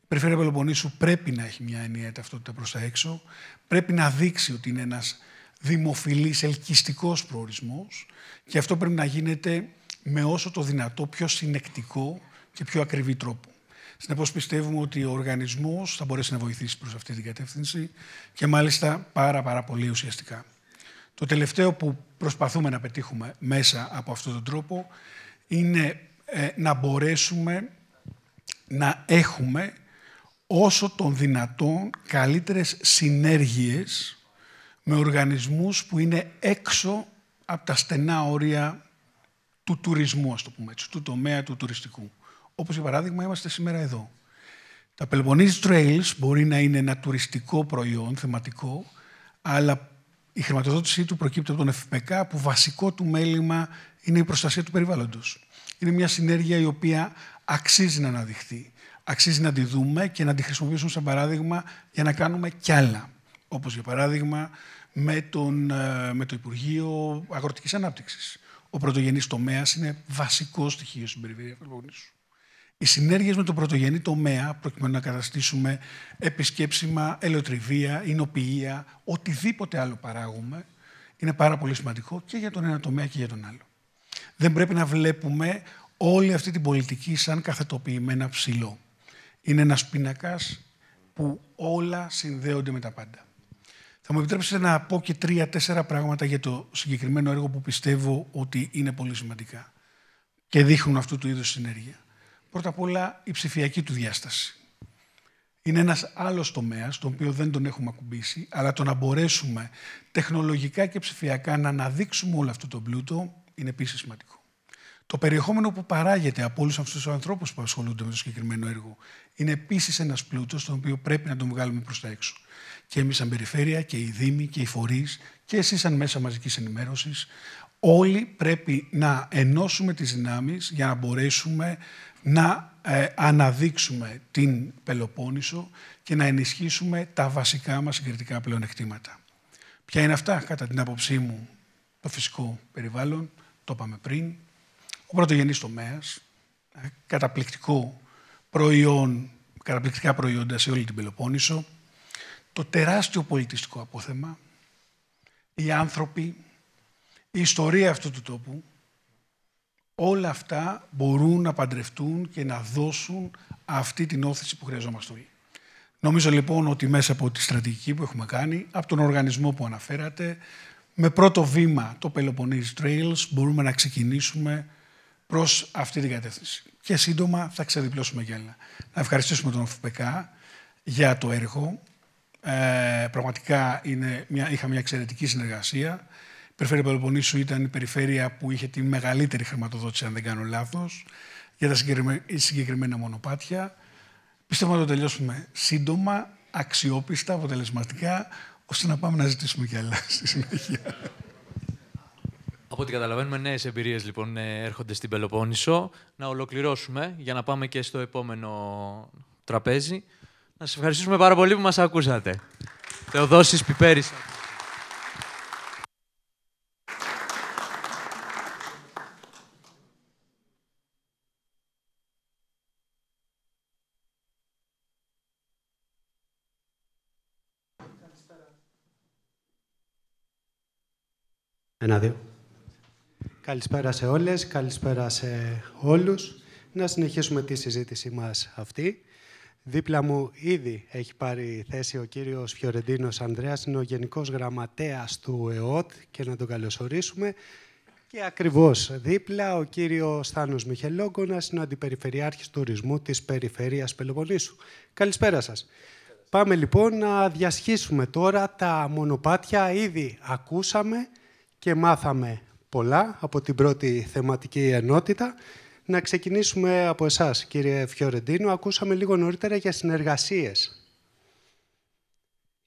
Η Περιφέρεια Πελοποννήσου πρέπει να έχει μια ενιαία ταυτότητα προς τα έξω, πρέπει να δείξει ότι είναι ένας δημοφιλής, ελκυστικός προορισμός και αυτό πρέπει να γίνεται με όσο το δυνατό πιο συνεκτικό και πιο ακριβή τρόπο. Συνεπώς πιστεύουμε ότι ο οργανισμός θα μπορέσει να βοηθήσει προς αυτή την κατεύθυνση και μάλιστα πάρα πολύ ουσιαστικά. Το τελευταίο που προσπαθούμε να πετύχουμε μέσα από αυτόν τον τρόπο είναι να μπορέσουμε να έχουμε όσο των δυνατόν καλύτερες συνέργειες με οργανισμούς που είναι έξω από τα στενά όρια του τουρισμού, ας το πούμε έτσι, του τομέα του τουριστικού. Όπως για παράδειγμα είμαστε σήμερα εδώ. Τα Peloponnese Trails μπορεί να είναι ένα τουριστικό προϊόν, θεματικό, αλλά η χρηματοδότησή του προκύπτει από τον ΕΦΠΚ, που βασικό του μέλημα είναι η προστασία του περιβάλλοντος. Είναι μια συνέργεια η οποία αξίζει να αναδειχθεί. Αξίζει να τη δούμε και να τη χρησιμοποιήσουμε σαν παράδειγμα για να κάνουμε κι άλλα. Όπως για παράδειγμα με το Υπουργείο Αγροτικής Ανάπτυξης. Ο πρωτογενής τομέας είναι βασικό στοιχείο στην περιφέρεια Πελοποννήσου. Οι συνέργειες με τον πρωτογενή τομέα, προκειμένου να καταστήσουμε επισκέψιμα ελαιοτριβία, εινοποιεία, οτιδήποτε άλλο παράγουμε, είναι πάρα πολύ σημαντικό και για τον ένα τομέα και για τον άλλο. Δεν πρέπει να βλέπουμε όλη αυτή την πολιτική σαν καθετοποιημένα ψηλό. Είναι ένας πίνακας που όλα συνδέονται με τα πάντα. Θα μου επιτρέψετε να πω και 3-4 πράγματα για το συγκεκριμένο έργο που πιστεύω ότι είναι πολύ σημαντικά και δείχνουν αυτού του είδους συνέργεια. Πρώτα απ' όλα, η ψηφιακή του διάσταση. Είναι ένας άλλος τομέας, τον οποίο δεν τον έχουμε ακουμπήσει, αλλά το να μπορέσουμε τεχνολογικά και ψηφιακά να αναδείξουμε όλο αυτό το πλούτο είναι επίσης σημαντικό. Το περιεχόμενο που παράγεται από όλους αυτούς τους ανθρώπους που ασχολούνται με το συγκεκριμένο έργο είναι επίσης ένας πλούτος, τον οποίο πρέπει να τον βγάλουμε προς τα έξω. Και εμείς σαν περιφέρεια και οι δήμοι και οι φορείς και εσείς σαν μέσα μαζικής ενημέρωσης, όλοι πρέπει να ενώσουμε τις δυνάμεις για να μπορέσουμε να αναδείξουμε την Πελοπόννησο και να ενισχύσουμε τα βασικά μας συγκριτικά πλεονεκτήματα. Ποια είναι αυτά, κατά την άποψή μου? Το φυσικό περιβάλλον, το είπαμε πριν, ο πρωτογενής τομέας, καταπληκτικό προϊόν, καταπληκτικά προϊόντα σε όλη την Πελοπόννησο, το τεράστιο πολιτιστικό απόθεμα, οι άνθρωποι, η ιστορία αυτού του τόπου, όλα αυτά μπορούν να παντρευτούν και να δώσουν αυτή την όθηση που χρειαζόμαστε όλοι. Νομίζω λοιπόν ότι μέσα από τη στρατηγική που έχουμε κάνει, από τον οργανισμό που αναφέρατε, με πρώτο βήμα το Peloponnese Trails μπορούμε να ξεκινήσουμε προς αυτή την κατεύθυνση. Και σύντομα θα ξεδιπλώσουμε κι άλλα. Να ευχαριστήσουμε τον ΕΦΠΚ για το έργο. Πραγματικά είχα μια εξαιρετική συνεργασία. Η Περιφέρεια Πελοποννήσου ήταν η περιφέρεια που είχε τη μεγαλύτερη χρηματοδότηση, αν δεν κάνω λάθος, για τα συγκεκριμένα μονοπάτια. Πιστεύω να το τελειώσουμε σύντομα, αξιόπιστα, αποτελεσματικά, ώστε να πάμε να ζητήσουμε κι άλλα στη συνέχεια. Από ό,τι καταλαβαίνουμε, νέες εμπειρίες λοιπόν έρχονται στην Πελοπόννησο. Να ολοκληρώσουμε για να πάμε και στο επόμενο τραπέζι. Να σας ευχαριστήσουμε πάρα πολύ που μας ακούσατε. Θεοδόσης Πιπέρης. Ένα-δύο. Καλησπέρα σε όλες, καλησπέρα σε όλους. Να συνεχίσουμε τη συζήτησή μας αυτή. Δίπλα μου ήδη έχει πάρει θέση ο κύριος Φιωρεντίνος Ανδρέας, είναι ο Γενικός Γραμματέας του ΕΟΤ και να τον καλωσορίσουμε. Και ακριβώς δίπλα ο κύριος Θάνος Μιχελόγκονας, είναι ο Αντιπεριφερειάρχης Τουρισμού της Περιφέρειας Πελοποννήσου. Καλησπέρα σας. Πάμε λοιπόν να διασχίσουμε τώρα τα μονοπάτια. Ήδη ακούσαμε και μάθαμε πολλά από την πρώτη θεματική ενότητα. Να ξεκινήσουμε από εσάς, κύριε Φιωρεντίνο. Ακούσαμε λίγο νωρίτερα για συνεργασίες.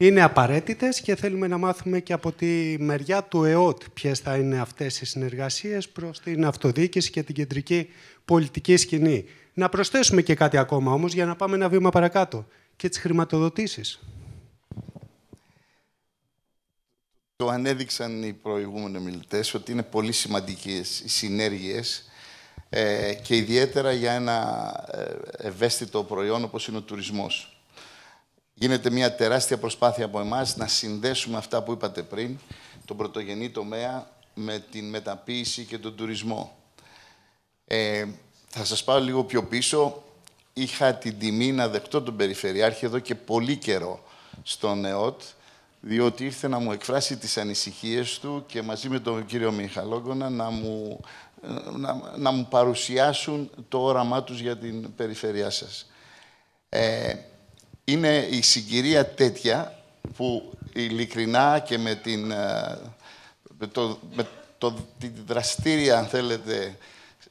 είναι απαραίτητες και θέλουμε να μάθουμε και από τη μεριά του ΕΟΤ ποιες θα είναι αυτές οι συνεργασίες προς την αυτοδιοίκηση και την κεντρική πολιτική σκηνή. Να προσθέσουμε και κάτι ακόμα όμως για να πάμε ένα βήμα παρακάτω, και τις χρηματοδοτήσεις. Το ανέδειξαν οι προηγούμενοι μιλητές ότι είναι πολύ σημαντικές οι συνέργειες και ιδιαίτερα για ένα ευαίσθητο προϊόν όπως είναι ο τουρισμός. Γίνεται μια τεράστια προσπάθεια από εμάς να συνδέσουμε αυτά που είπατε πριν, τον πρωτογενή τομέα με την μεταποίηση και τον τουρισμό. Θα σας πάω λίγο πιο πίσω. Είχα την τιμή να δεχτώ τον Περιφερειάρχη εδώ και πολύ καιρό στον ΕΟΤ, διότι ήρθε να μου εκφράσει τις ανησυχίες του και μαζί με τον κύριο Μιχαλόγκονα να μου παρουσιάσουν το όραμά τους για την περιφερειά σας. Είναι η συγκυρία τέτοια που ειλικρινά και με τη δραστήρια, αν θέλετε,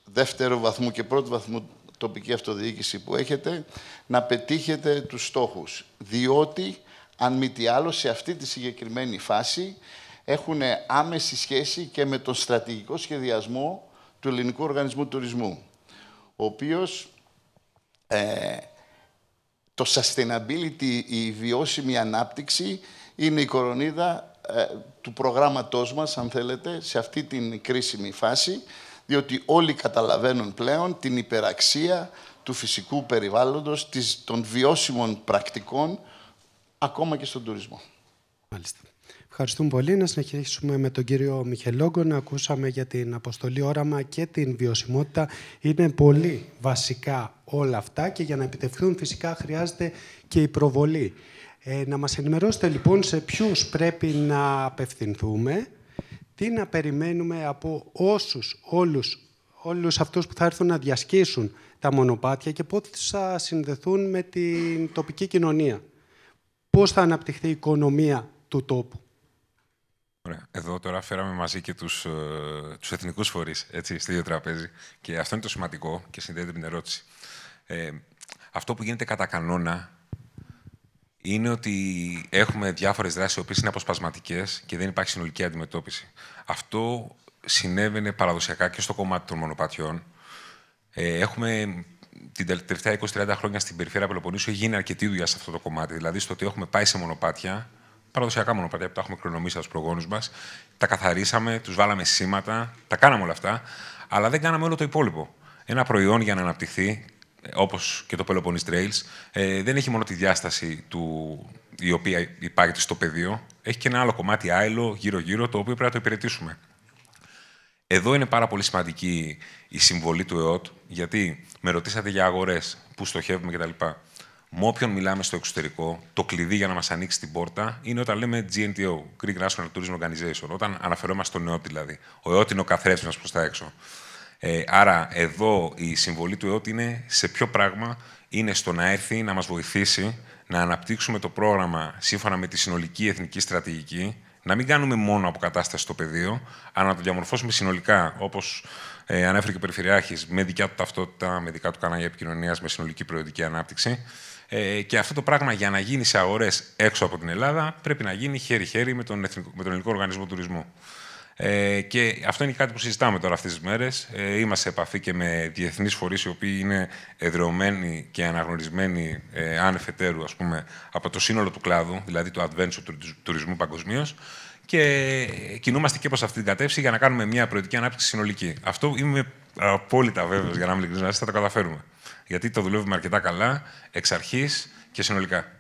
δεύτερου βαθμού και πρώτου βαθμού τοπική αυτοδιοίκηση που έχετε, να πετύχετε τους στόχους. Διότι, αν μη τι άλλο, σε αυτή τη συγκεκριμένη φάση έχουν άμεση σχέση και με τον στρατηγικό σχεδιασμό του Ελληνικού Οργανισμού Τουρισμού, ο οποίος το sustainability, η βιώσιμη ανάπτυξη, είναι η κορονίδα του προγράμματός μας, αν θέλετε, σε αυτή την κρίσιμη φάση, διότι όλοι καταλαβαίνουν πλέον την υπεραξία του φυσικού περιβάλλοντος, των βιώσιμων πρακτικών, ακόμα και στον τουρισμό. Μάλιστα. Ευχαριστούμε πολύ. Να συνεχίσουμε με τον κύριο Μιχελόγκονα. Ακούσαμε για την αποστολή όραμα και την βιωσιμότητα. Είναι πολύ βασικά όλα αυτά και για να επιτευχθούν φυσικά χρειάζεται και η προβολή. Να μας ενημερώσετε λοιπόν σε ποιους πρέπει να απευθυνθούμε, τι να περιμένουμε από όλους αυτούς που θα έρθουν να διασχίσουν τα μονοπάτια και πώς θα συνδεθούν με την τοπική κοινωνία. Πώς θα αναπτυχθεί η οικονομία του τόπου. Ωραία. Εδώ τώρα φέραμε μαζί και τους εθνικούς φορείς, έτσι, στο ίδιο τραπέζι. Και αυτό είναι το σημαντικό και συνδέεται με την ερώτηση. Αυτό που γίνεται κατά κανόνα είναι ότι έχουμε διάφορες δράσεις οι οποίες είναι αποσπασματικές και δεν υπάρχει συνολική αντιμετώπιση. Αυτό συνέβαινε παραδοσιακά και στο κομμάτι των μονοπατιών. Έχουμε την τελευταία 20-30 χρόνια στην περιφέρεια Πελοποννήσου έχει γίνει αρκετή δουλειά σε αυτό το κομμάτι. Δηλαδή, στο ότι έχουμε πάει σε μονοπάτια, παραδοσιακά μονοπάτια που τα έχουμε κληρονομήσει από τους προγόνους μας, τα καθαρίσαμε, τους βάλαμε σήματα, τα κάναμε όλα αυτά, αλλά δεν κάναμε όλο το υπόλοιπο. Ένα προϊόν για να αναπτυχθεί, όπως και το Peloponnese Trails, δεν έχει μόνο τη διάσταση η οποία υπάρχει στο πεδίο, έχει και ένα άλλο κομμάτι άειλο γύρω-γύρω, το οποίο πρέπει να το υπηρετήσουμε. Εδώ είναι πάρα πολύ σημαντική η συμβολή του ΕΟΤ, γιατί με ρωτήσατε για αγορές, πού στοχεύουμε κτλ. Με όποιον μιλάμε στο εξωτερικό, το κλειδί για να μας ανοίξει την πόρτα είναι όταν λέμε GNTO, Greek National Tourism Organization, όταν αναφερόμαστε στον ΕΟΤ δηλαδή. Ο ΕΟΤ είναι ο καθρέφτης μας προς τα έξω. Άρα, εδώ η συμβολή του ΕΟΤ είναι σε ποιο πράγμα, είναι στο να έρθει να μας βοηθήσει να αναπτύξουμε το πρόγραμμα σύμφωνα με τη συνολική εθνική στρατηγική, να μην κάνουμε μόνο αποκατάσταση στο πεδίο, αλλά να το διαμορφώσουμε συνολικά, όπως ανέφερε και ο Περιφερειάρχης, με δικιά του ταυτότητα, με δικά του κανάλια επικοινωνίας, με συνολική προοδευτική ανάπτυξη. Και αυτό το πράγμα για να γίνει σε αγορές έξω από την Ελλάδα πρέπει να γίνει χέρι-χέρι με τον Ελληνικό Οργανισμό Τουρισμού. Και αυτό είναι κάτι που συζητάμε τώρα αυτές τις μέρες. Είμαστε σε επαφή και με διεθνείς φορείς οι οποίοι είναι εδρεωμένοι και αναγνωρισμένοι άνευ εταίρου, ας πούμε, από το σύνολο του κλάδου, δηλαδή του adventure του τουρισμού παγκοσμίως. Και κινούμαστε και προς αυτή την κατεύθυνση για να κάνουμε μια προοδευτική ανάπτυξη συνολική. Αυτό είμαι απόλυτα βέβαιος, για να μην ειλικρινείς, θα το καταφέρουμε. Γιατί το δουλεύουμε αρκετά καλά, εξ αρχής και συνολικά.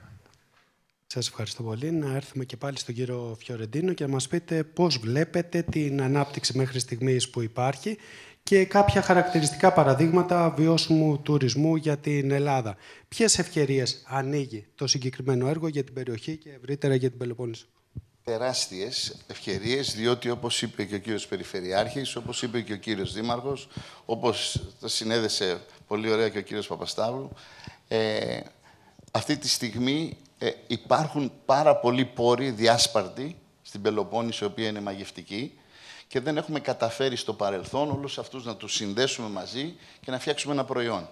Σας ευχαριστώ πολύ. Να έρθουμε και πάλι στον κύριο Φιωρεντίνο και να μας πείτε πώς βλέπετε την ανάπτυξη μέχρι στιγμής που υπάρχει και κάποια χαρακτηριστικά παραδείγματα βιώσιμου τουρισμού για την Ελλάδα. Ποιες ευκαιρίες ανοίγει το συγκεκριμένο έργο για την περιοχή και ευρύτερα για την Πελοπόννησο? Τεράστιες ευκαιρίες, διότι όπως είπε και ο κύριος Περιφερειάρχης, όπως είπε και ο κύριος Δήμαρχος, όπως το συνέδεσε πολύ ωραία και ο κύριος Παπασταύρου, αυτή τη στιγμή υπάρχουν πάρα πολλοί πόροι διάσπαρτοι στην Πελοπόννησο, η οποία είναι μαγευτική, και δεν έχουμε καταφέρει στο παρελθόν όλους αυτούς να τους συνδέσουμε μαζί και να φτιάξουμε ένα προϊόν.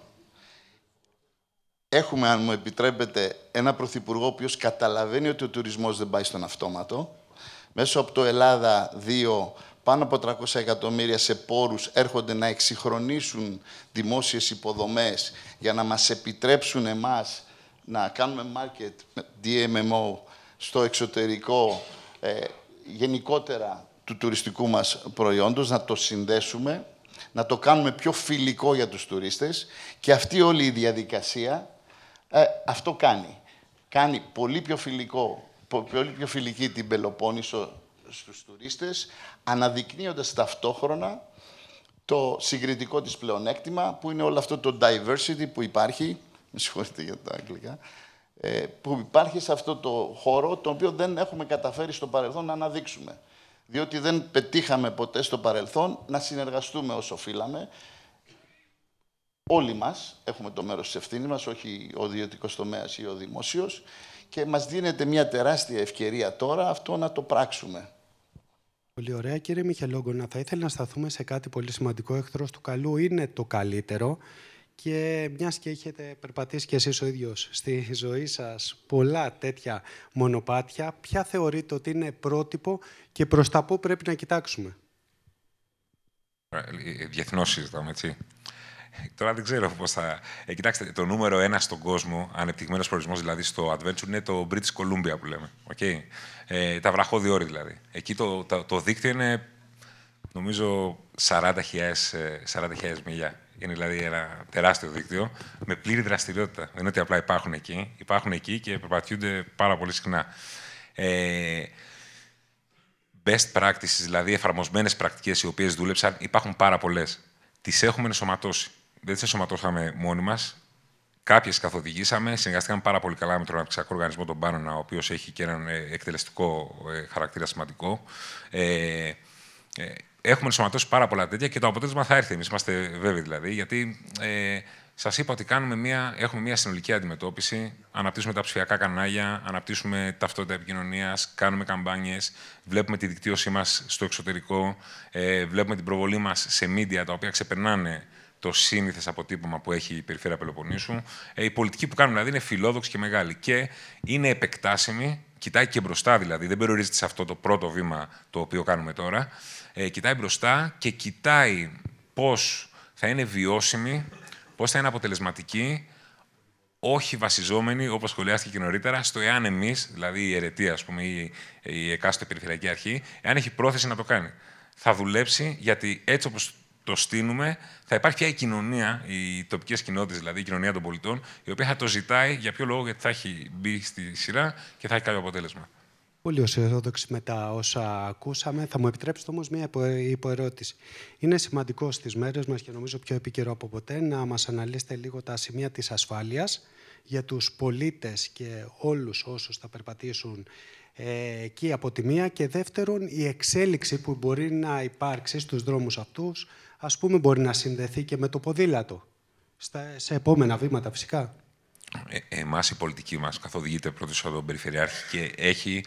έχουμε, αν μου επιτρέπετε, ένα πρωθυπουργό ο οποίος καταλαβαίνει ότι ο τουρισμός δεν πάει στον αυτόματο. Μέσω από το Ελλάδα 2, πάνω από 300 εκατομμύρια σε πόρους έρχονται να εξυγχρονίσουν δημόσιες υποδομές για να μας επιτρέψουν εμάς να κάνουμε market DMMO στο εξωτερικό, γενικότερα του τουριστικού μας προϊόντος, να το συνδέσουμε, να το κάνουμε πιο φιλικό για τους τουρίστες και αυτή όλη η διαδικασία αυτό κάνει. Κάνει πολύ πιο φιλική την Πελοπόννησο στους τουρίστες, αναδεικνύοντας ταυτόχρονα το συγκριτικό της πλεονέκτημα, που είναι όλο αυτό το diversity που υπάρχει, με συγχωρείτε για τα αγγλικά, που υπάρχει σε αυτό το χώρο, το οποίο δεν έχουμε καταφέρει στο παρελθόν να αναδείξουμε. Διότι δεν πετύχαμε ποτέ στο παρελθόν να συνεργαστούμε όσο οφείλαμε. Όλοι μας έχουμε το μέρος της ευθύνης μας, όχι ο ιδιωτικός τομέας ή ο δημόσιος, και μας δίνεται μια τεράστια ευκαιρία τώρα αυτό να το πράξουμε. Πολύ ωραία. Κύριε Μιχελόγκονα, θα ήθελα να σταθούμε σε κάτι πολύ σημαντικό. Εχθρός του καλού είναι το καλύτερο. Και μιας και έχετε περπατήσει κι εσείς ο ίδιος στη ζωή σας πολλά τέτοια μονοπάτια, ποια θεωρείτε ότι είναι πρότυπο και προς τα πού πρέπει να κοιτάξουμε? Διεθνώς συζητάμε, έτσι. Τώρα δεν ξέρω πώς θα... κοιτάξτε, το νούμερο 1 στον κόσμο, ανεπτυγμένος προορισμός δηλαδή στο Adventure, είναι το British Columbia που λέμε. Okay? Τα βραχώδη όρη δηλαδή. Εκεί το δίκτυο είναι, νομίζω, 40.000 μίλια. Είναι δηλαδή ένα τεράστιο δίκτυο με πλήρη δραστηριότητα. Δεν είναι ότι απλά υπάρχουν εκεί. Υπάρχουν εκεί και περπατιούνται πάρα πολύ συχνά. Best practices, δηλαδή εφαρμοσμένες πρακτικές οι οποίες δούλεψαν, υπάρχουν πάρα πολλές. Τις έχουμε ενσωματώσει. Δεν τις ενσωματώσαμε μόνοι μας. Κάποιες καθοδηγήσαμε, συνεργαστήκαμε πάρα πολύ καλά με τον Αναπτυξιακό Οργανισμό των Πάνονα, ο οποίος έχει και έναν εκτελεστικό χαρακτήρα σημαντικό. Έχουμε ενσωματώσει πάρα πολλά τέτοια και το αποτέλεσμα θα έρθει. Εμείς είμαστε βέβαιοι δηλαδή, γιατί σας είπα ότι έχουμε μια συνολική αντιμετώπιση. Αναπτύσσουμε τα ψηφιακά κανάλια, αναπτύσσουμε ταυτότητα επικοινωνίας, κάνουμε καμπάνιες, βλέπουμε τη δικτύωσή μας στο εξωτερικό, βλέπουμε την προβολή μας σε media τα οποία ξεπερνάνε το σύνηθες αποτύπωμα που έχει η Περιφέρεια Πελοποννήσου. Η πολιτική που κάνουμε δηλαδή είναι φιλόδοξη και μεγάλη και είναι επεκτάσιμη, κοιτάει και μπροστά δηλαδή, δεν περιορίζεται σε αυτό το πρώτο βήμα το οποίο κάνουμε τώρα. Κοιτάει μπροστά και κοιτάει πώς θα είναι βιώσιμη, πώς θα είναι αποτελεσματική, όχι βασιζόμενη, όπως σχολιάστηκε και νωρίτερα, στο εάν εμείς, δηλαδή η αιρετία, ας πούμε, ή η εκάστοτε περιφερειακή αρχή, εάν έχει πρόθεση να το κάνει. Θα δουλέψει, γιατί έτσι όπως το στείνουμε, θα υπάρχει πια η κοινωνία, οι τοπικές κοινότητες, δηλαδή η κοινωνία των πολιτών, η οποία θα το ζητάει, για ποιο λόγο? Γιατί θα έχει μπει στη σειρά και θα έχει κάποιο αποτέλεσμα. Πολύ αισιόδοξη με τα όσα ακούσαμε. Θα μου επιτρέψετε όμως μία υποερώτηση. Είναι σημαντικό στις μέρες μας και νομίζω πιο επίκαιρο από ποτέ να μας αναλύσετε λίγο τα σημεία της ασφάλειας για τους πολίτες και όλους όσους θα περπατήσουν εκεί από τη μία, και δεύτερον η εξέλιξη που μπορεί να υπάρξει στους δρόμους αυτούς, ας πούμε μπορεί να συνδεθεί και με το ποδήλατο σε επόμενα βήματα φυσικά. Εμάς η πολιτική μας καθοδηγείται πρώτος από τον Περιφερειάρχη και έχει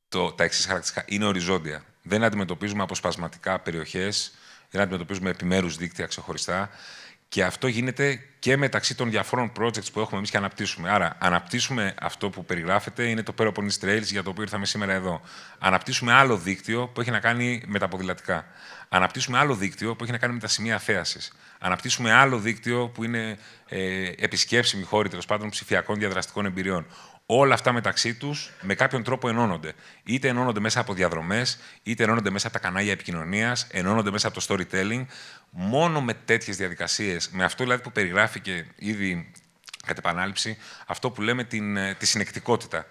τα εξής χαρακτηριστικά. Είναι οριζόντια. Δεν αντιμετωπίζουμε αποσπασματικά περιοχές, δεν αντιμετωπίζουμε επιμέρους δίκτυα ξεχωριστά και αυτό γίνεται και μεταξύ των διαφόρων projects που έχουμε εμείς και αναπτύσσουμε. Άρα, αναπτύσσουμε αυτό που περιγράφεται, είναι το Peloponnese Trails για το οποίο ήρθαμε σήμερα εδώ. Αναπτύσσουμε άλλο δίκτυο που έχει να κάνει με τα ποδηλατικά. Αναπτύσσουμε άλλο δίκτυο που έχει να κάνει με τα σημεία θέασης. Αναπτύσσουμε άλλο δίκτυο που είναι επισκέψιμοι χώροι, τέλος πάντων, ψηφιακών διαδραστικών εμπειριών. Όλα αυτά μεταξύ τους με κάποιον τρόπο ενώνονται. Είτε ενώνονται μέσα από διαδρομές, είτε ενώνονται μέσα από τα κανάλια επικοινωνίας, ενώνονται μέσα από το storytelling. Μόνο με τέτοιες διαδικασίες, με αυτό δηλαδή που περιγράφηκε ήδη κατ' επανάληψη, αυτό που λέμε τη συνεκτικότητα.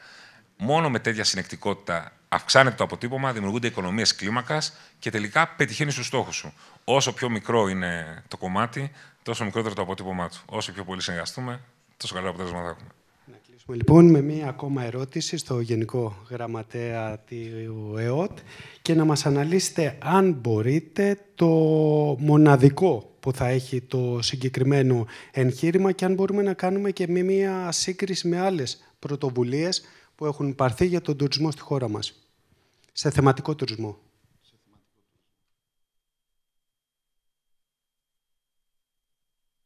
Μόνο με τέτοια συνεκτικότητα αυξάνεται το αποτύπωμα, δημιουργούνται οικονομίες κλίμακας και τελικά πετυχαίνεις τους στόχους σου. Όσο πιο μικρό είναι το κομμάτι, τόσο μικρότερο το αποτύπωμά του. Όσο πιο πολύ συνεργαστούμε, τόσο καλύτερο αποτέλεσμα θα έχουμε. Να κλείσουμε λοιπόν με μία ακόμα ερώτηση στο Γενικό Γραμματέα του ΕΟΤ και να μας αναλύσετε, αν μπορείτε, το μοναδικό που θα έχει το συγκεκριμένο εγχείρημα και αν μπορούμε να κάνουμε και μία σύγκριση με άλλες πρωτοβουλίες που έχουν υπαρθεί για τον τουρισμό στη χώρα μας, σε θεματικό τουρισμό.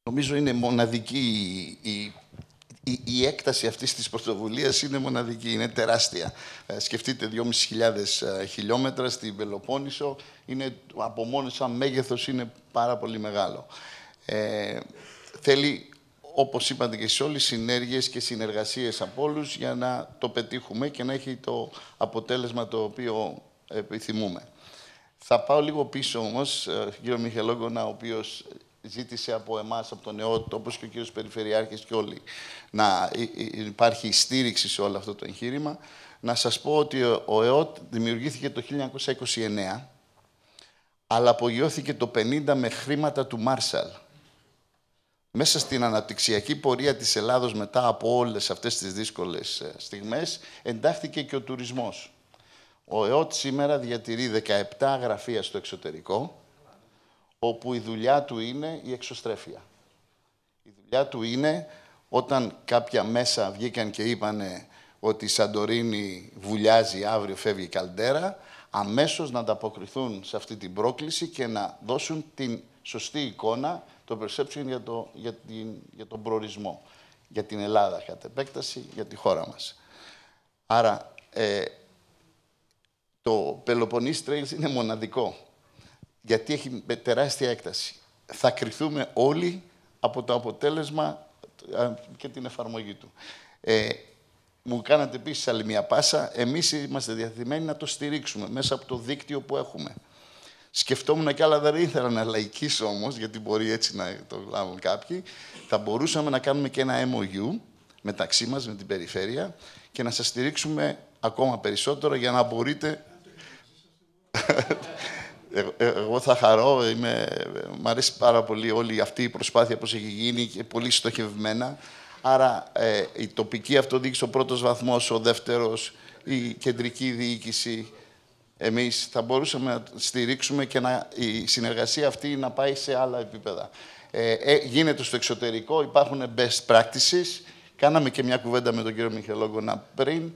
Νομίζω είναι μοναδική η έκταση αυτής της πρωτοβουλίας, είναι μοναδική, είναι τεράστια. Σκεφτείτε 2.500 χιλιόμετρα στην Πελοπόννησο, είναι, από μόνο σαν μέγεθος είναι πάρα πολύ μεγάλο. Θέλει, όπως είπατε και εσείς όλοι, συνέργειες και συνεργασίες από όλους για να το πετύχουμε και να έχει το αποτέλεσμα το οποίο επιθυμούμε. Θα πάω λίγο πίσω όμως, κύριο Μιχελόγκονα, ο οποίος ζήτησε από εμάς, από τον ΕΟΤ, όπως και ο κύριος Περιφερειάρχης και όλοι, να υπάρχει στήριξη σε όλο αυτό το εγχείρημα. Να σας πω ότι ο ΕΟΤ δημιουργήθηκε το 1929, αλλά απογειώθηκε το 1950 με χρήματα του Μάρσαλ. Μέσα στην αναπτυξιακή πορεία της Ελλάδος, μετά από όλες αυτές τις δύσκολες στιγμές, εντάχθηκε και ο τουρισμός. Ο ΕΟΤ σήμερα διατηρεί 17 γραφεία στο εξωτερικό, όπου η δουλειά του είναι η εξωστρέφεια. Η δουλειά του είναι, όταν κάποια μέσα βγήκαν και είπανε ότι η Σαντορίνη βουλιάζει, αύριο φεύγει η καλντέρα, αμέσως να ανταποκριθούν σε αυτή την πρόκληση και να δώσουν την σωστή εικόνα, το perception για τον προορισμό, για την Ελλάδα, κατ' επέκταση, για τη χώρα μας. Άρα, το Peloponnesus Trails είναι μοναδικό, γιατί έχει τεράστια έκταση. Θα κριθούμε όλοι από το αποτέλεσμα και την εφαρμογή του. Μου κάνατε επίσης άλλη μια πάσα. Εμείς είμαστε διαθετημένοι να το στηρίξουμε μέσα από το δίκτυο που έχουμε. Σκεφτόμουν κι άλλα, δεν ήθελα να λαϊκίσω όμως, γιατί μπορεί έτσι να το λάβουν κάποιοι. Θα μπορούσαμε να κάνουμε και ένα MOU μεταξύ μας, με την περιφέρεια, και να σας στηρίξουμε ακόμα περισσότερο για να μπορείτε... Εγώ θα χαρώ, μ' αρέσει πάρα πολύ όλη αυτή η προσπάθεια που έχει γίνει και πολύ στοχευμένα. Άρα η τοπική αυτοδιοίκηση, ο πρώτος βαθμός, ο δεύτερος, η κεντρική διοίκηση, εμείς θα μπορούσαμε να στηρίξουμε και η συνεργασία αυτή να πάει σε άλλα επίπεδα. Γίνεται στο εξωτερικό, υπάρχουν best practices. Κάναμε και μια κουβέντα με τον κύριο Μιχελόγκονα πριν.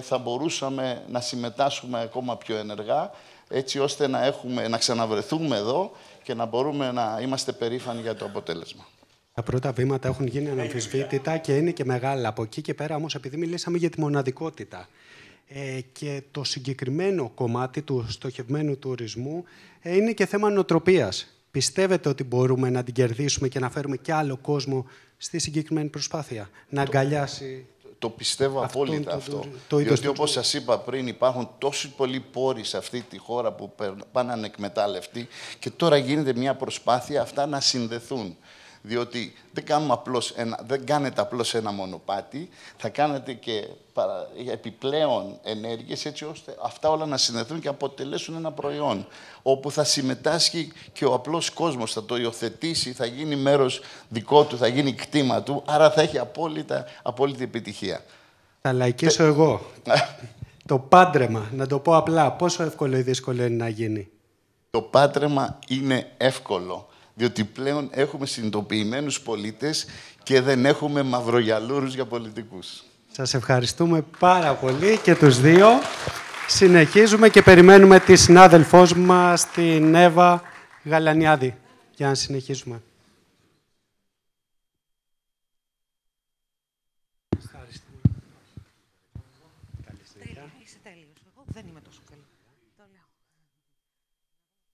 Θα μπορούσαμε να συμμετάσχουμε ακόμα πιο ενεργά, έτσι ώστε να ξαναβρεθούμε εδώ και να μπορούμε να είμαστε περήφανοι για το αποτέλεσμα. Τα πρώτα βήματα έχουν γίνει αναμφισβήτητα και είναι και μεγάλα. Από εκεί και πέρα όμως, επειδή μιλήσαμε για τη μοναδικότητα και το συγκεκριμένο κομμάτι του στοχευμένου τουρισμού είναι και θέμα νοοτροπίας. Πιστεύετε ότι μπορούμε να την κερδίσουμε και να φέρουμε και άλλο κόσμο στη συγκεκριμένη προσπάθεια, να αγκαλιάσει... Το πιστεύω απόλυτα αυτό. Διότι, όπως σας είπα πριν, υπάρχουν τόσοι πολλοί πόροι σε αυτή τη χώρα που πάνε ανεκμετάλλευτοι και τώρα γίνεται μια προσπάθεια αυτά να συνδεθούν. Διότι δεν κάνετε απλώς ένα μονοπάτι, θα κάνετε και επιπλέον ενέργειες, έτσι ώστε αυτά όλα να συνδεθούν και αποτελέσουν ένα προϊόν, όπου θα συμμετάσχει και ο απλός κόσμος, θα το υιοθετήσει, θα γίνει μέρος δικό του, θα γίνει κτήμα του, άρα θα έχει απόλυτη επιτυχία. Θα λαϊκίσω εγώ. Το πάντρεμα, να το πω απλά, πόσο εύκολο ή δύσκολο είναι να γίνει? Το πάντρεμα είναι εύκολο. Διότι πλέον έχουμε συνειδητοποιημένους πολίτες και δεν έχουμε μαυρογιαλούρους για πολιτικούς. Σας ευχαριστούμε πάρα πολύ και τους δύο. Συνεχίζουμε και περιμένουμε τη συνάδελφός μας, την Εύα Γαλανιάδη, για να συνεχίσουμε. Είσαι τέλειος. Εγώ δεν είμαι τόσο καλή. Το λέω.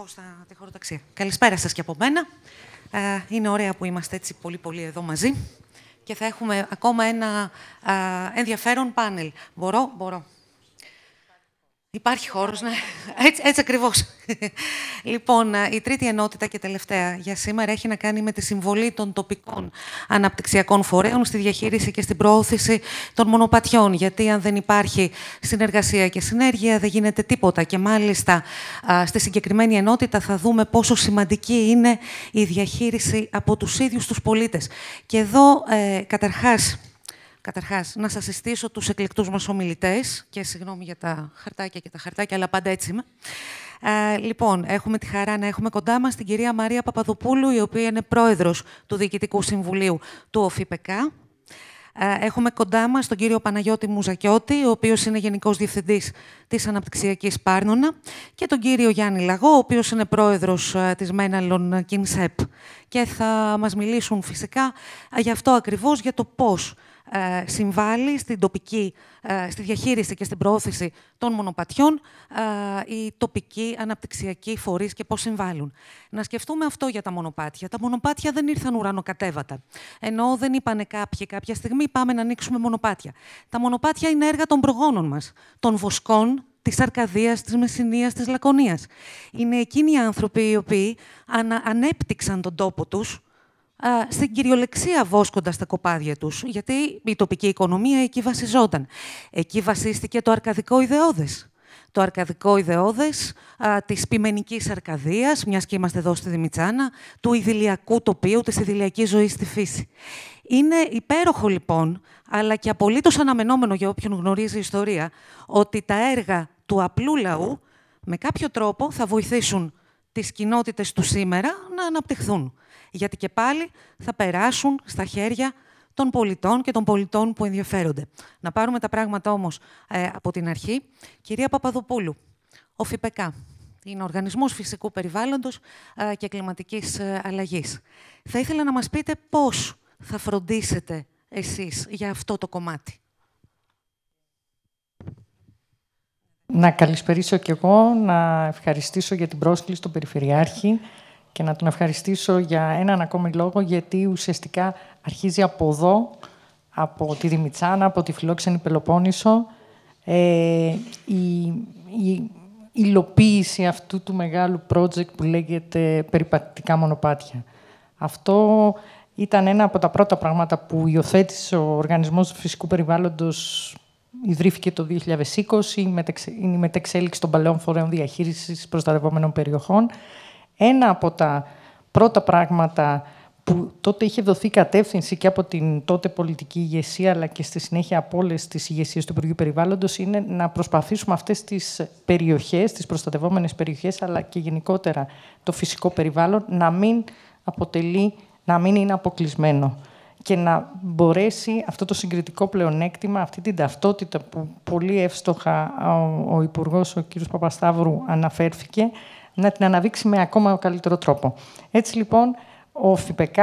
Στα τυχεροταξία. Καλησπέρα σας και από μένα. Είναι ωραία που είμαστε έτσι πολύ εδώ μαζί και θα έχουμε ακόμα ένα ενδιαφέρον πάνελ. Μπορώ. Υπάρχει χώρος, ναι. Έτσι ακριβώς. Λοιπόν, η τρίτη ενότητα και τελευταία για σήμερα έχει να κάνει με τη συμβολή των τοπικών αναπτυξιακών φορέων στη διαχείριση και στην προώθηση των μονοπατιών. Γιατί αν δεν υπάρχει συνεργασία και συνέργεια δεν γίνεται τίποτα. Και μάλιστα στη συγκεκριμένη ενότητα θα δούμε πόσο σημαντική είναι η διαχείριση από τους ίδιους τους πολίτες. Και εδώ, Καταρχάς, να σας συστήσω τους εκλεκτούς μας ομιλητές και συγγνώμη για τα χαρτάκια, αλλά πάντα έτσι είμαι. Λοιπόν, έχουμε τη χαρά να έχουμε κοντά μας την κυρία Μαρία Παπαδοπούλου, η οποία είναι πρόεδρος του Διοικητικού Συμβουλίου του ΟΦΙΠΕΚΑ. Έχουμε κοντά μας τον κύριο Παναγιώτη Μουζακιώτη, ο οποίος είναι Γενικός Διευθυντής της Αναπτυξιακής Πάρνονα, και τον κύριο Γιάννη Λαγό, ο οποίος είναι πρόεδρος της Μέναλον Κινσέπ. Και θα μας μιλήσουν φυσικά γι' αυτό ακριβώς, για το πώς συμβάλλει στην τοπική, στη διαχείριση και στην προώθηση των μονοπατιών οι τοπικοί αναπτυξιακοί φορείς και πώς συμβάλλουν. Να σκεφτούμε αυτό για τα μονοπάτια. Τα μονοπάτια δεν ήρθαν ουρανοκατέβατα. Ενώ δεν είπανε κάποιοι κάποια στιγμή πάμε να ανοίξουμε μονοπάτια. Τα μονοπάτια είναι έργα των προγόνων μας, των Βοσκών, της Αρκαδίας, της Μεσσηνίας, της Λακωνίας. Είναι εκείνοι οι άνθρωποι οι οποίοι ανέπτυξαν τον τόπο τους, στην κυριολεξία βόσκοντας τα κοπάδια τους, γιατί η τοπική οικονομία εκεί βασιζόταν. Εκεί βασίστηκε το αρκαδικό ιδεώδες. Το αρκαδικό ιδεώδες της ποιμενικής Αρκαδίας, μιας και είμαστε εδώ στη Δημητσάνα, του ιδηλιακού τοπίου, της ιδηλιακής ζωής στη φύση. Είναι υπέροχο λοιπόν, αλλά και απολύτως αναμενόμενο για όποιον γνωρίζει ιστορία, ότι τα έργα του απλού λαού με κάποιο τρόπο θα βοηθήσουν τις κοινότητες του σήμερα να αναπτυχθούν. Γιατί και πάλι θα περάσουν στα χέρια των πολιτών και των πολιτών που ενδιαφέρονται. Να πάρουμε τα πράγματα όμως από την αρχή. Κυρία Παπαδοπούλου, ο ΦΠΚ είναι ο Οργανισμός Φυσικού Περιβάλλοντος και Κλιματικής Αλλαγής. Θα ήθελα να μας πείτε πώς θα φροντίσετε εσείς για αυτό το κομμάτι. Να καλησπερίσω κι εγώ, να ευχαριστήσω για την πρόσκληση στον Περιφερειάρχη και να τον ευχαριστήσω για έναν ακόμη λόγο, γιατί ουσιαστικά αρχίζει από εδώ, από τη Δημητσάνα, από τη φιλόξενη Πελοπόννησο, η υλοποίηση αυτού του μεγάλου project που λέγεται περιπατητικά μονοπάτια. Αυτό ήταν ένα από τα πρώτα πράγματα που υιοθέτησε ο Οργανισμός Φυσικού Περιβάλλοντος. Ιδρύθηκε το 2020, είναι η μετεξέλιξη των παλαιών φορέων διαχείρισης προστατευόμενων περιοχών. Ένα από τα πρώτα πράγματα που τότε είχε δοθεί κατεύθυνση και από την τότε πολιτική ηγεσία, αλλά και στη συνέχεια από όλες τις ηγεσίες του Υπουργείου Περιβάλλοντος, είναι να προσπαθήσουμε αυτές τις περιοχές, τις προστατευόμενες περιοχές, αλλά και γενικότερα το φυσικό περιβάλλον, να μην είναι αποκλεισμένο και να μπορέσει αυτό το συγκριτικό πλεονέκτημα, αυτή την ταυτότητα που πολύ εύστοχα ο Υπουργός, ο κ. Παπασταύρου, αναφέρθηκε, να την αναδείξει με ακόμα καλύτερο τρόπο. Έτσι λοιπόν, ο ΦΠΚ,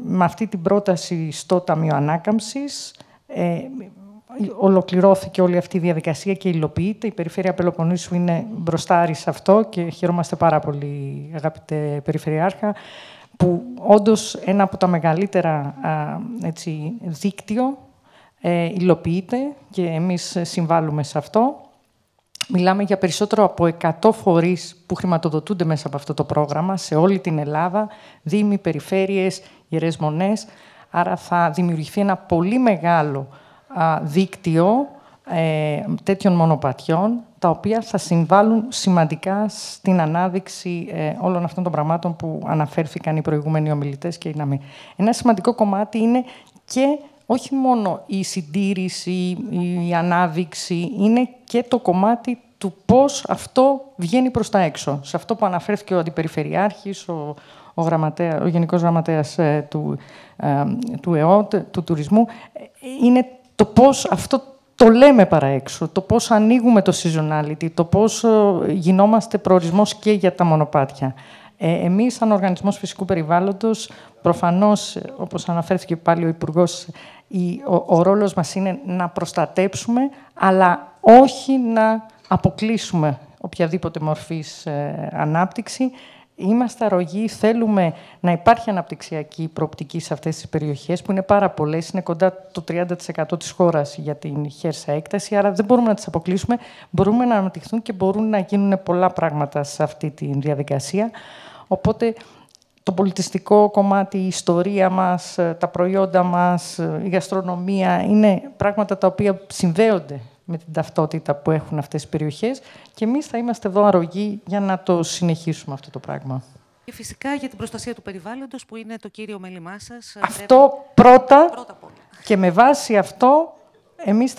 με αυτή την πρόταση στο Ταμείο Ανάκαμψης, ολοκληρώθηκε όλη αυτή η διαδικασία και υλοποιείται. Η Περιφέρεια Πελοποννήσου είναι μπροστάρη σε αυτό και χαιρόμαστε πάρα πολύ, αγαπητέ Περιφερειάρχα, που όντως ένα από τα μεγαλύτερα δίκτυο υλοποιείται και εμείς συμβάλλουμε σε αυτό. Μιλάμε για περισσότερο από 100 φορείς που χρηματοδοτούνται μέσα από αυτό το πρόγραμμα σε όλη την Ελλάδα, δήμοι, περιφέρειες, ιερές μονές. Άρα θα δημιουργηθεί ένα πολύ μεγάλο δίκτυο τέτοιων μονοπατιών, τα οποία θα συμβάλλουν σημαντικά στην ανάδειξη όλων αυτών των πραγμάτων που αναφέρθηκαν οι προηγούμενοι ομιλητές και η ΝΑΜΗ. Ένα σημαντικό κομμάτι είναι και όχι μόνο η συντήρηση, η ανάδειξη, είναι και το κομμάτι του πώς αυτό βγαίνει προς τα έξω. Σε αυτό που αναφέρθηκε ο Αντιπεριφερειάρχης, ο Γενικός Γραμματέας του ΕΟΤ, του τουρισμού, είναι το πώς αυτό το λέμε παρά έξω, το πώς ανοίγουμε το seasonality, το πώς γινόμαστε προορισμός και για τα μονοπάτια. Εμείς, σαν Οργανισμός Φυσικού Περιβάλλοντος, προφανώς, όπως αναφέρθηκε πάλι ο Υπουργός, ο ρόλος μας είναι να προστατέψουμε, αλλά όχι να αποκλείσουμε οποιαδήποτε μορφής ανάπτυξη. Είμαστε αρρωγοί, θέλουμε να υπάρχει αναπτυξιακή προοπτική σε αυτές τις περιοχές, που είναι πάρα πολλές, είναι κοντά το 30% της χώρας για την χέρσα έκταση, άρα δεν μπορούμε να τις αποκλείσουμε, μπορούμε να αναπτυχθούν και μπορούν να γίνουν πολλά πράγματα σε αυτή τη διαδικασία. Οπότε το πολιτιστικό κομμάτι, η ιστορία μας, τα προϊόντα μας, η γαστρονομία, είναι πράγματα τα οποία συνδέονται με την ταυτότητα που έχουν αυτές τις περιοχές και εμείς θα είμαστε εδώ αρρωγοί για να το συνεχίσουμε αυτό το πράγμα. Και φυσικά για την προστασία του περιβάλλοντος, που είναι το κύριο μέλημά σας. Αυτό πρώτα και με βάση αυτό εμείς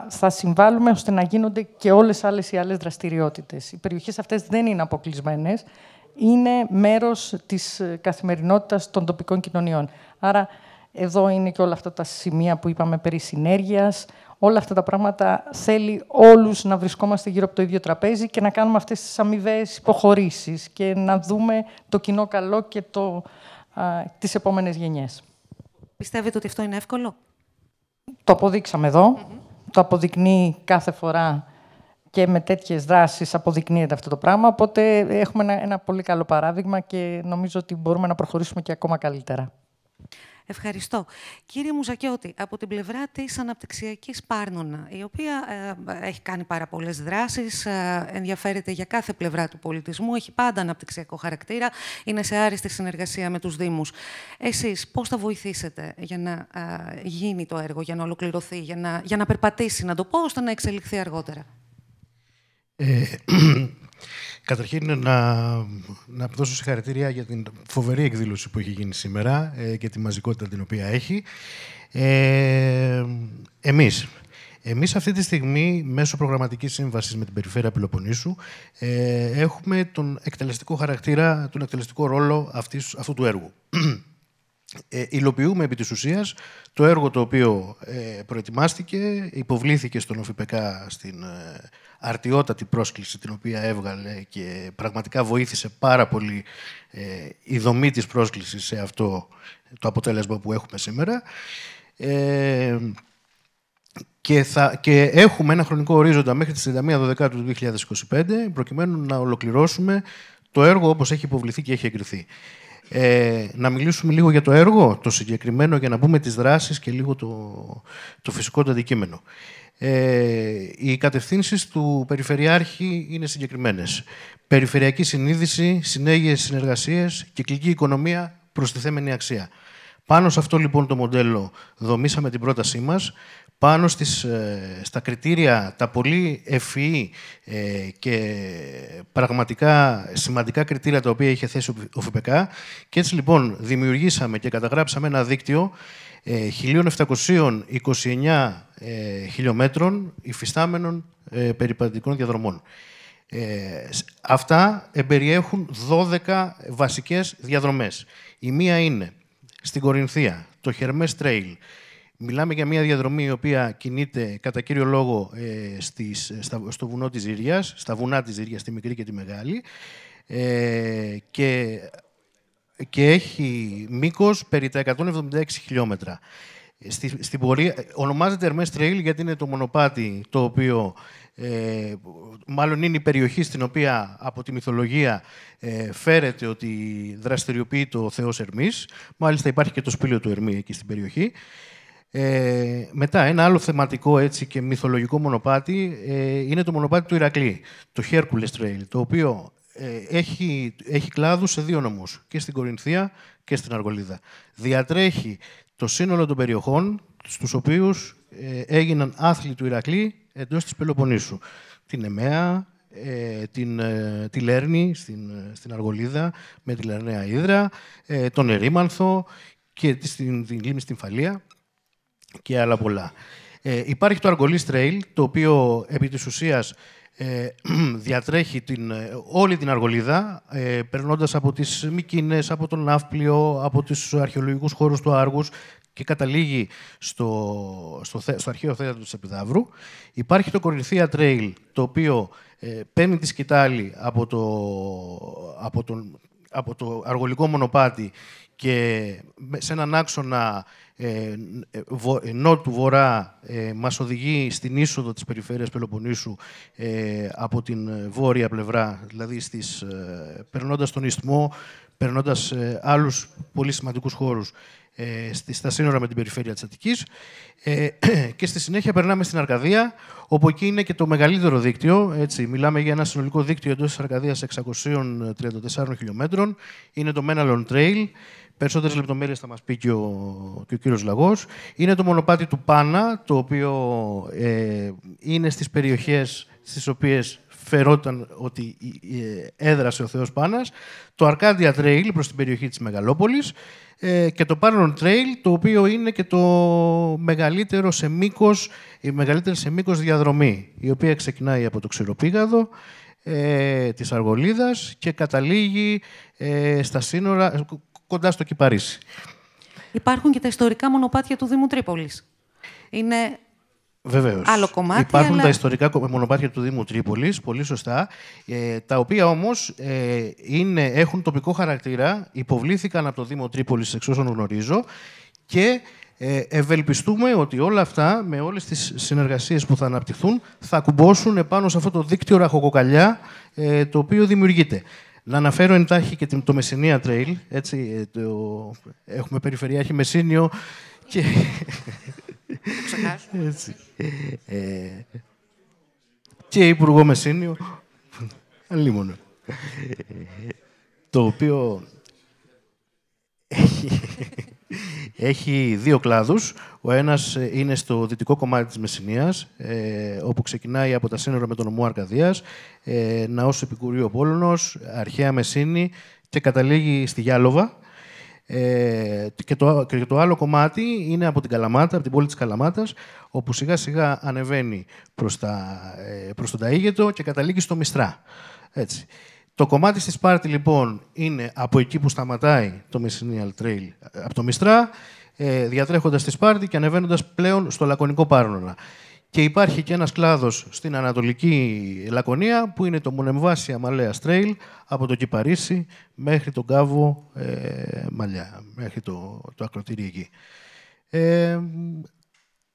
θα συμβάλλουμε ώστε να γίνονται και όλες οι άλλες δραστηριότητες. Οι περιοχές αυτές δεν είναι αποκλεισμένες, είναι μέρος της καθημερινότητας των τοπικών κοινωνιών. Άρα Εδώ είναι και όλα αυτά τα σημεία που είπαμε περί συνέργειας. Όλα αυτά τα πράγματα θέλει όλους να βρισκόμαστε γύρω από το ίδιο τραπέζι και να κάνουμε αυτές τις αμοιβαίες υποχωρήσεις και να δούμε το κοινό καλό και τις επόμενες γενιές. Πιστεύετε ότι αυτό είναι εύκολο? Το αποδείξαμε εδώ. Το αποδεικνύει κάθε φορά και με τέτοιες δράσεις αποδεικνύεται αυτό το πράγμα. Οπότε έχουμε ένα πολύ καλό παράδειγμα και νομίζω ότι μπορούμε να προχωρήσουμε και ακόμα καλύτερα. Ευχαριστώ. Κύριε Μουζακιώτη, από την πλευρά της αναπτυξιακής Πάρνονα, η οποία έχει κάνει πάρα πολλές δράσεις, ενδιαφέρεται για κάθε πλευρά του πολιτισμού, έχει πάντα αναπτυξιακό χαρακτήρα, είναι σε άριστη συνεργασία με τους Δήμους. Εσείς πώς θα βοηθήσετε για να γίνει το έργο, για να ολοκληρωθεί, για να περπατήσει, να το πω, ώστε να εξελιχθεί αργότερα? Καταρχήν, να δώσω συγχαρητήρια για την φοβερή εκδήλωση που έχει γίνει σήμερα και τη μαζικότητα την οποία έχει. Εμείς αυτή τη στιγμή, μέσω προγραμματικής σύμβασης με την Περιφέρεια Πελοποννήσου, έχουμε τον εκτελεστικό χαρακτήρα, τον εκτελεστικό ρόλο αυτού του έργου. Υλοποιούμε επί της ουσίας το έργο το οποίο προετοιμάστηκε, υποβλήθηκε στον ΟΦΠΚ στην αρτιότατη πρόσκληση την οποία έβγαλε και πραγματικά βοήθησε πάρα πολύ η δομή της πρόσκλησης σε αυτό το αποτέλεσμα που έχουμε σήμερα. Και έχουμε ένα χρονικό ορίζοντα μέχρι τις 31 Δεκάτου του 2025 προκειμένου να ολοκληρώσουμε το έργο όπως έχει υποβληθεί και έχει εγκριθεί. Να μιλήσουμε λίγο για το έργο, το συγκεκριμένο, για να πούμε τις δράσεις και λίγο το φυσικό το αντικείμενο. Οι κατευθύνσεις του Περιφερειάρχη είναι συγκεκριμένες. Περιφερειακή συνείδηση, συνέργειες, συνεργασίες, κυκλική οικονομία, προστιθέμενη αξία. Πάνω σε αυτό λοιπόν το μοντέλο δομήσαμε την πρότασή μας, πάνω στα κριτήρια, τα πολύ ευφυή και πραγματικά σημαντικά κριτήρια τα οποία είχε θέσει ο ΦΠΚ, και έτσι λοιπόν δημιουργήσαμε και καταγράψαμε ένα δίκτυο 1.729 χιλιόμετρων υφιστάμενων περιπατητικών διαδρομών. Αυτά εμπεριέχουν 12 βασικές διαδρομές. Η μία είναι στην Κορινθία, το Hermes Trail. Μιλάμε για μια διαδρομή η οποία κινείται κατά κύριο λόγο στο βουνό της Ζήριας, στα βουνά της Ζήριας, τη μικρή και τη μεγάλη, και έχει μήκος περί τα 176 χιλιόμετρα. Στην πορεία, ονομάζεται Hermes Trail γιατί είναι το μονοπάτι το οποίο μάλλον είναι η περιοχή στην οποία από τη μυθολογία φέρεται ότι δραστηριοποιεί το θεός Ερμής. Μάλιστα υπάρχει και το σπήλαιο του Ερμή εκεί στην περιοχή. Μετά, ένα άλλο θεματικό έτσι, και μυθολογικό μονοπάτι είναι το μονοπάτι του Ηρακλή, το Hercules Trail, το οποίο έχει κλάδους σε δύο νομούς, και στην Κορινθία και στην Αργολίδα. Διατρέχει το σύνολο των περιοχών στους οποίους έγιναν άθλοι του Ηρακλή εντός της Πελοποννήσου. Την Εμαία, τη Λέρνη στην Αργολίδα με τη Λερναία Ύδρα, τον Ερήμανθο και την λίμνη στην Φαλία και άλλα πολλά. Υπάρχει το Argolis Trail, το οποίο επί της ουσίας διατρέχει όλη την Αργολίδα, περνώντας από τις Μικίνες, από τον Ναύπλιο, από τους αρχαιολογικούς χώρους του Άργους και καταλήγει στο αρχαίο θέατρο της Επιδαύρου. Υπάρχει το Κορινθία Trail, το οποίο παίρνει τη σκητάλη από το αργολικό μονοπάτι και σε έναν άξονα νότου-βορρά μας οδηγεί στην είσοδο της περιφέρειας Πελοποννήσου από την βόρεια πλευρά, δηλαδή περνώντας τον Ισθμό, περνώντας άλλους πολύ σημαντικούς χώρους στα σύνορα με την περιφέρεια της Αττικής, και στη συνέχεια περνάμε στην Αρκαδία, όπου εκεί είναι και το μεγαλύτερο δίκτυο. Έτσι, μιλάμε για ένα συνολικό δίκτυο εντός της Αρκαδίας 634 χιλιόμετρων. Είναι το Menalon Trail. Περισσότερες λεπτομέρειες θα μας πει και ο κύριος Λαγός. Είναι το μονοπάτι του Πάνα, το οποίο είναι στις περιοχές στις οποίες φερόταν ότι έδρασε ο Θεός Πάνας. Το Arcadia Trail προς την περιοχή της Μεγαλόπολης και το Parnon Trail, το οποίο είναι και το μεγαλύτερο σε μήκος, η μεγαλύτερη σε μήκος διαδρομή, η οποία ξεκινάει από το Ξηροπήγαδο της Αργολίδας και καταλήγει στα σύνορα κοντά στο Κυπαρίσι. Υπάρχουν και τα ιστορικά μονοπάτια του Δήμου Τρίπολης. Είναι βεβαίως. Άλλο κομμάτι. Υπάρχουν αλλά... τα ιστορικά μονοπάτια του Δήμου Τρίπολης, πολύ σωστά, τα οποία όμως έχουν τοπικό χαρακτήρα, υποβλήθηκαν από το Δήμο Τρίπολης, εξ όσων γνωρίζω, και ευελπιστούμε ότι όλα αυτά, με όλες τις συνεργασίες που θα αναπτυχθούν, θα ακουμπώσουν επάνω σε αυτό το δίκτυο ραχοκοκαλιά το οποίο δημιουργείται. Να αναφέρω εντάχει και το Μεσσηνία Trail. Έτσι, έχουμε Περιφερειάρχη Μεσσήνιο και... έτσι. Και Υπουργό Μεσσήνιο. Αλλήμον. Το οποίο έχει δύο κλάδους. Ο ένας είναι στο δυτικό κομμάτι της Μεσσηνίας, όπου ξεκινάει από τα σύνορα με τον νομό Αρκαδίας, Ναός Επικουρίου Απόλλωνος, αρχαία Μεσσήνη και καταλήγει στη Γιάλοβα. Και το άλλο κομμάτι είναι από την Καλαμάτα, από την πόλη της Καλαμάτας, όπου σιγά σιγά ανεβαίνει προς τον Ταΐγετο και καταλήγει στο Μιστρά. Έτσι. Το κομμάτι στη Σπάρτη, λοιπόν, είναι από εκεί που σταματάει το Messenial Trail, από το Μιστρά, διατρέχοντας τη Σπάρτη και ανεβαίνοντας πλέον στο Λακωνικό Πάρνονα. Και υπάρχει και ένας κλάδος στην Ανατολική Λακωνία, που είναι το Μονεμβάσια Μαλέας Trail, από το Κυπαρίσι μέχρι τον Κάβο Μαλιά, μέχρι το ακροτήρι εκεί.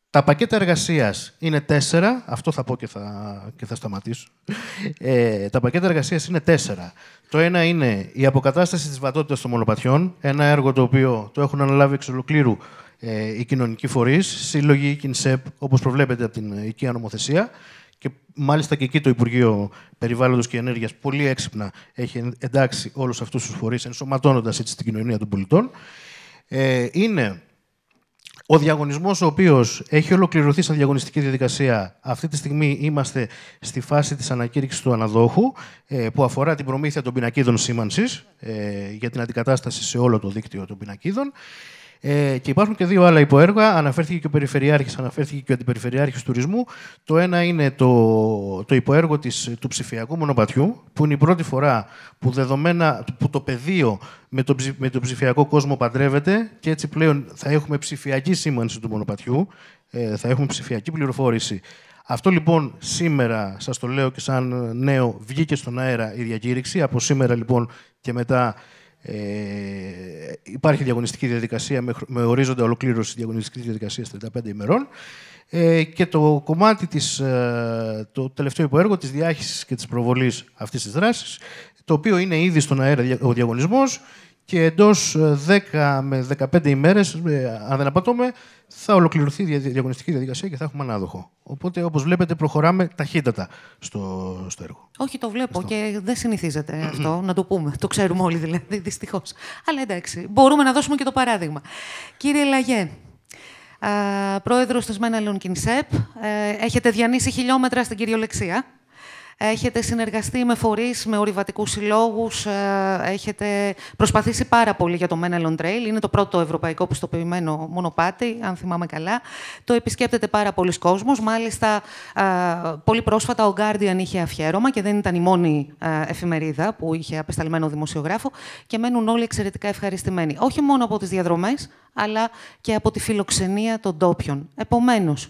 Τα πακέτα εργασίας είναι 4, αυτό θα πω και θα σταματήσω. Τα πακέτα εργασίας είναι 4. Το ένα είναι η αποκατάσταση της βατότητας των μονοπατιών, ένα έργο το οποίο το έχουν αναλάβει εξ ολοκλήρου οι κοινωνικοί φορείς, σύλλογοι, ΚΙΝΣΕΠ, όπως προβλέπεται από την οικία νομοθεσία. Και μάλιστα και εκεί το Υπουργείο Περιβάλλοντος και Ενέργειας πολύ έξυπνα έχει εντάξει όλους αυτούς τους φορείς, ενσωματώνοντας έτσι την κοινωνία των πολιτών. Είναι ο διαγωνισμός, ο οποίος έχει ολοκληρωθεί σαν διαγωνιστική διαδικασία. Αυτή τη στιγμή είμαστε στη φάση της ανακήρυξης του αναδόχου, που αφορά την προμήθεια των πινακίδων σήμανσης για την αντικατάσταση σε όλο το δίκτυο των πινακίδων. Και υπάρχουν και δύο άλλα υποέργα. Αναφέρθηκε και ο Περιφερειάρχης, αναφέρθηκε και ο Αντιπεριφερειάρχης Τουρισμού. Το ένα είναι το υποέργο του ψηφιακού μονοπατιού, που είναι η πρώτη φορά που το πεδίο με τον ψηφιακό κόσμο παντρεύεται και έτσι πλέον θα έχουμε ψηφιακή σήμανση του μονοπατιού, θα έχουμε ψηφιακή πληροφόρηση. Αυτό λοιπόν σήμερα, σας το λέω και σαν νέο, βγήκε στον αέρα η διακήρυξη. Από σήμερα λοιπόν και μετά υπάρχει διαγωνιστική διαδικασία με ορίζοντα ολοκλήρωση διαγωνιστικής διαδικασίας 35 ημερών. Και το κομμάτι το τελευταίο υποέργο της διάχυσης και της προβολής αυτής της δράσης, το οποίο είναι ήδη στον αέρα ο διαγωνισμός και εντός 10 με 15 ημέρες, αν δεν απατώμε, θα ολοκληρωθεί η διαγωνιστική διαδικασία και θα έχουμε ανάδοχο. Οπότε, όπως βλέπετε, προχωράμε ταχύτατα στο έργο. Όχι, το βλέπω και δεν συνηθίζεται αυτό, να το πούμε. Το ξέρουμε όλοι δηλαδή, δυστυχώς. Αλλά εντάξει, μπορούμε να δώσουμε και το παράδειγμα. Κύριε Λαγέ, πρόεδρος της Μέναλον ΚΙΝΣΕΠ, έχετε διανύσει χιλιόμετρα στην κυριολεξία. Έχετε συνεργαστεί με φορείς, με ορειβατικούς συλλόγους, έχετε προσπαθήσει πάρα πολύ για το Μέναλον Trail. Είναι το πρώτο ευρωπαϊκό πιστοποιημένο μονοπάτι, αν θυμάμαι καλά. Το επισκέπτεται πάρα πολλοί κόσμος. Μάλιστα, πολύ πρόσφατα ο Guardian είχε αφιέρωμα και δεν ήταν η μόνη εφημερίδα που είχε απεσταλμένο δημοσιογράφο και μένουν όλοι εξαιρετικά ευχαριστημένοι. Όχι μόνο από τις διαδρομές, αλλά και από τη φιλοξενία των ντόπιων. Επομένως,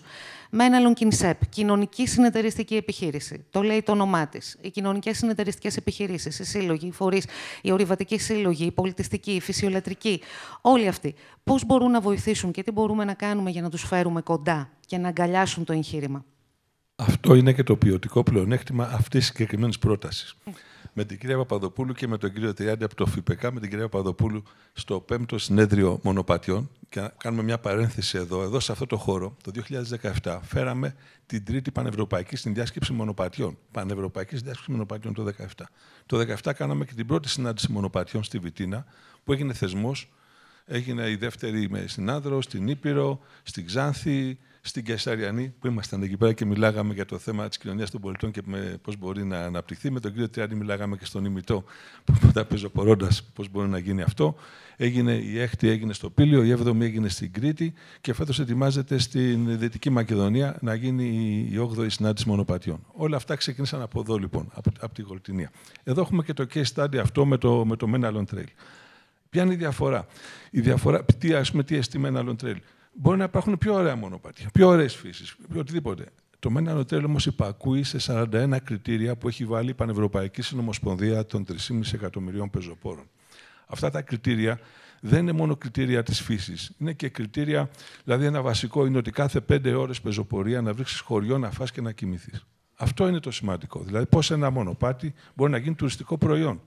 Μέναλον ΚΙΝΣΕΠ, κοινωνική συνεταιριστική επιχείρηση. Το λέει το όνομά της. Οι κοινωνικές συνεταιριστικές επιχειρήσεις, οι σύλλογοι, οι φορείς, οι ορειβατικοί σύλλογοι, οι πολιτιστικοί, οι φυσιολατρικοί, όλοι αυτοί. Πώς μπορούν να βοηθήσουν και τι μπορούμε να κάνουμε για να τους φέρουμε κοντά και να αγκαλιάσουν το εγχείρημα. Αυτό είναι και το ποιοτικό πλεονέκτημα αυτής της συγκεκριμένης πρότασης. Με την κυρία Παπαδοπούλου και με τον κύριο Τριάντη από το ΦΥΠΕΚΑ, με την κυρία Παπαδοπούλου στο 5ο Συνέδριο Μονοπατιών. Και να κάνουμε μια παρένθεση εδώ σε αυτό το χώρο, το 2017 φέραμε την τρίτη πανευρωπαϊκή συνδιάσκεψη μονοπατιών. Πανευρωπαϊκή συνδιάσκεψη μονοπατιών το 2017. Το 2017 κάναμε και την πρώτη συνάντηση μονοπατιών στη Βιτίνα, που έγινε θεσμός. Έγινε η δεύτερη με συνάδρο, στην Ήπειρο, στην Ξάνθη, στην Κεσαριανή, που ήμασταν εκεί πέρα και μιλάγαμε για το θέμα της κοινωνίας των πολιτών και πώς μπορεί να αναπτυχθεί. Με τον κύριο Τριάντη μιλάγαμε και στον ημιτό, που μετά πεζοπορώντας πώς μπορεί να γίνει αυτό. Έγινε η έκτη, έγινε στο Πήλιο, η 7η έγινε στην Κρήτη και φέτος ετοιμάζεται στην Δυτική Μακεδονία να γίνει η 8η συνάντηση μονοπατιών. Όλα αυτά ξεκίνησαν από εδώ λοιπόν, από τη Γολτινία. Εδώ έχουμε και το case study αυτό με το Μέναλον Trail. Ποια είναι η διαφορά? Η διαφορά, τι εστί Main Island Trail. Μπορεί να υπάρχουν πιο ωραία μονοπάτια, πιο ωραίες φύσεις, οτιδήποτε. Το Main Island Trail όμως υπακούει σε 41 κριτήρια που έχει βάλει η Πανευρωπαϊκή Συνομοσπονδία των 3,5 εκατομμυρίων πεζοπόρων. Αυτά τα κριτήρια δεν είναι μόνο κριτήρια της φύσης. Είναι και κριτήρια, δηλαδή ένα βασικό είναι ότι κάθε 5 ώρες πεζοπορία να βρίσκεις χωριό, να φας και να κοιμηθείς. Αυτό είναι το σημαντικό. Δηλαδή πώς ένα μονοπάτι μπορεί να γίνει τουριστικό προϊόν.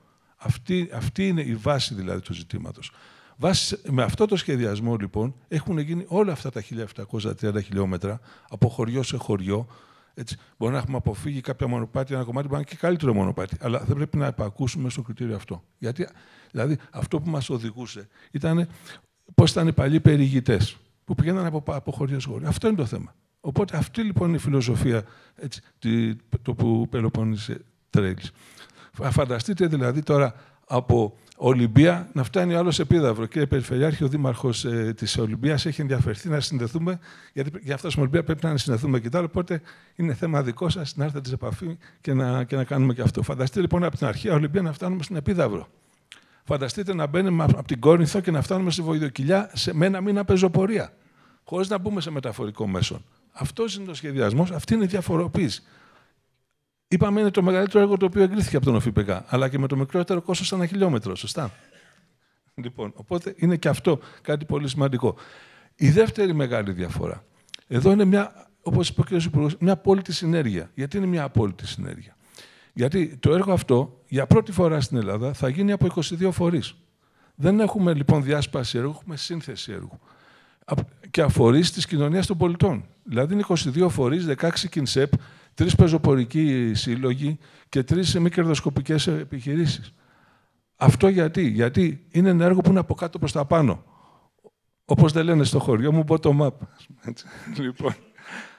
Αυτή είναι η βάση δηλαδή του ζητήματος. Με αυτό το σχεδιασμό λοιπόν έχουν γίνει όλα αυτά τα 1.730 χιλιόμετρα από χωριό σε χωριό. Έτσι, μπορεί να έχουμε αποφύγει κάποια μονοπάτια, ένα κομμάτι μπορεί να είναι και καλύτερο μονοπάτι. Αλλά δεν πρέπει να επακούσουμε στο κριτήριο αυτό. Γιατί δηλαδή, αυτό που μας οδηγούσε ήταν πώς ήταν οι παλιοί περιηγητές που πηγαίναν από χωριό σε χωριό. Αυτό είναι το θέμα. Οπότε αυτή λοιπόν είναι η φιλοσοφία έτσι, του Πελοπόννησης Trails. Φανταστείτε δηλαδή τώρα από Ολυμπία να φτάνει ο άλλος Επίδαυρο. Κύριε Περιφερειάρχη, ο Δήμαρχος της Ολυμπίας έχει ενδιαφερθεί να συνδεθούμε, γιατί για αυτό στην Ολυμπία πρέπει να συνδεθούμε και tal. Οπότε είναι θέμα δικό σας να έρθετε σε επαφή και να κάνουμε και αυτό. Φανταστείτε λοιπόν από την αρχαία Ολυμπία να φτάνουμε στην Επίδαυρο. Φανταστείτε να μπαίνουμε από την Κόρινθο και να φτάνουμε στη Βοηδοκυλιά με ένα μήνα πεζοπορία, χωρίς να μπούμε σε μεταφορικό μέσο. Αυτός είναι ο σχεδιασμός, αυτή είναι η διαφοροποίηση. Είπαμε είναι το μεγαλύτερο έργο το οποίο εγκρίθηκε από τον ΟΦΠΚ, αλλά και με το μικρότερο κόστος ανά χιλιόμετρο, σωστά. Λοιπόν, οπότε είναι και αυτό κάτι πολύ σημαντικό. Η δεύτερη μεγάλη διαφορά. Εδώ είναι μια, όπως είπε ο κ. Υπουργός, μια απόλυτη συνέργεια. Γιατί είναι μια απόλυτη συνέργεια? Γιατί το έργο αυτό για πρώτη φορά στην Ελλάδα θα γίνει από 22 φορείς. Δεν έχουμε λοιπόν διάσπαση έργου, έχουμε σύνθεση έργου. Και αφορείς της κοινωνίας των πολιτών. Δηλαδή είναι 22 φορείς, 16 κινσέπ, 3 πεζοπορικοί σύλλογοι και 3 μη κερδοσκοπικές επιχειρήσεις. Αυτό γιατί είναι ένα έργο που είναι από κάτω προς τα πάνω. Όπως δεν λένε στο χωριό μου, bottom up. Λοιπόν,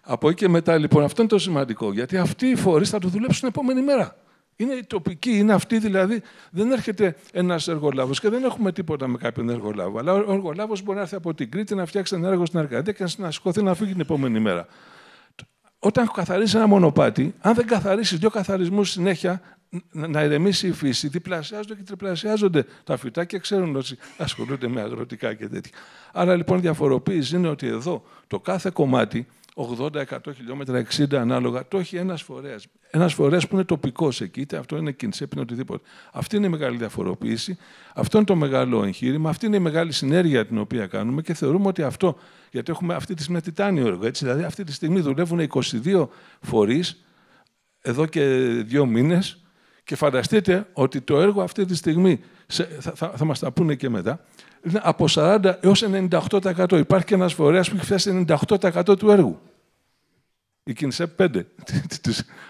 από εκεί και μετά, λοιπόν, αυτό είναι το σημαντικό. Γιατί αυτοί οι φορείς θα το δουλέψουν την επόμενη μέρα. Είναι οι τοπικοί, είναι αυτοί δηλαδή. Δεν έρχεται ένας εργολάβος και δεν έχουμε τίποτα με κάποιον εργολάβο. Αλλά ο εργολάβος μπορεί να έρθει από την Κρήτη να φτιάξει ένα έργο στην Αρκαδία και να σηκωθεί να φύγει την επόμενη μέρα. Όταν καθαρίσει ένα μονοπάτι, αν δεν καθαρίσει 2 καθαρισμούς συνέχεια, να ηρεμήσει η φύση, διπλασιάζονται και τριπλασιάζονται τα φυτά και ξέρουν ότι ασχολούνται με αγροτικά και τέτοια. Άρα λοιπόν η διαφοροποίηση είναι ότι εδώ το κάθε κομμάτι, 80, 100 χιλιόμετρα, 60 ανάλογα, το έχει ένας φορέας. Ένας φορέας που είναι τοπικός εκεί, είτε αυτό είναι κινσέπ, είναι οτιδήποτε. Αυτή είναι η μεγάλη διαφοροποίηση, αυτό είναι το μεγάλο εγχείρημα, αυτή είναι η μεγάλη συνέργεια την οποία κάνουμε και θεωρούμε ότι αυτό, γιατί έχουμε αυτή τη στιγμή τιτάνιο έργο, έτσι, δηλαδή αυτή τη στιγμή δουλεύουν 22 φορείς εδώ και 2 μήνες και φανταστείτε ότι το έργο αυτή τη στιγμή, θα μας τα πούνε και μετά, είναι από 40% έως 98%. Υπάρχει και ένας φορέας που έχει φτάσει 98% του έργου. Η Κινσέπ 5,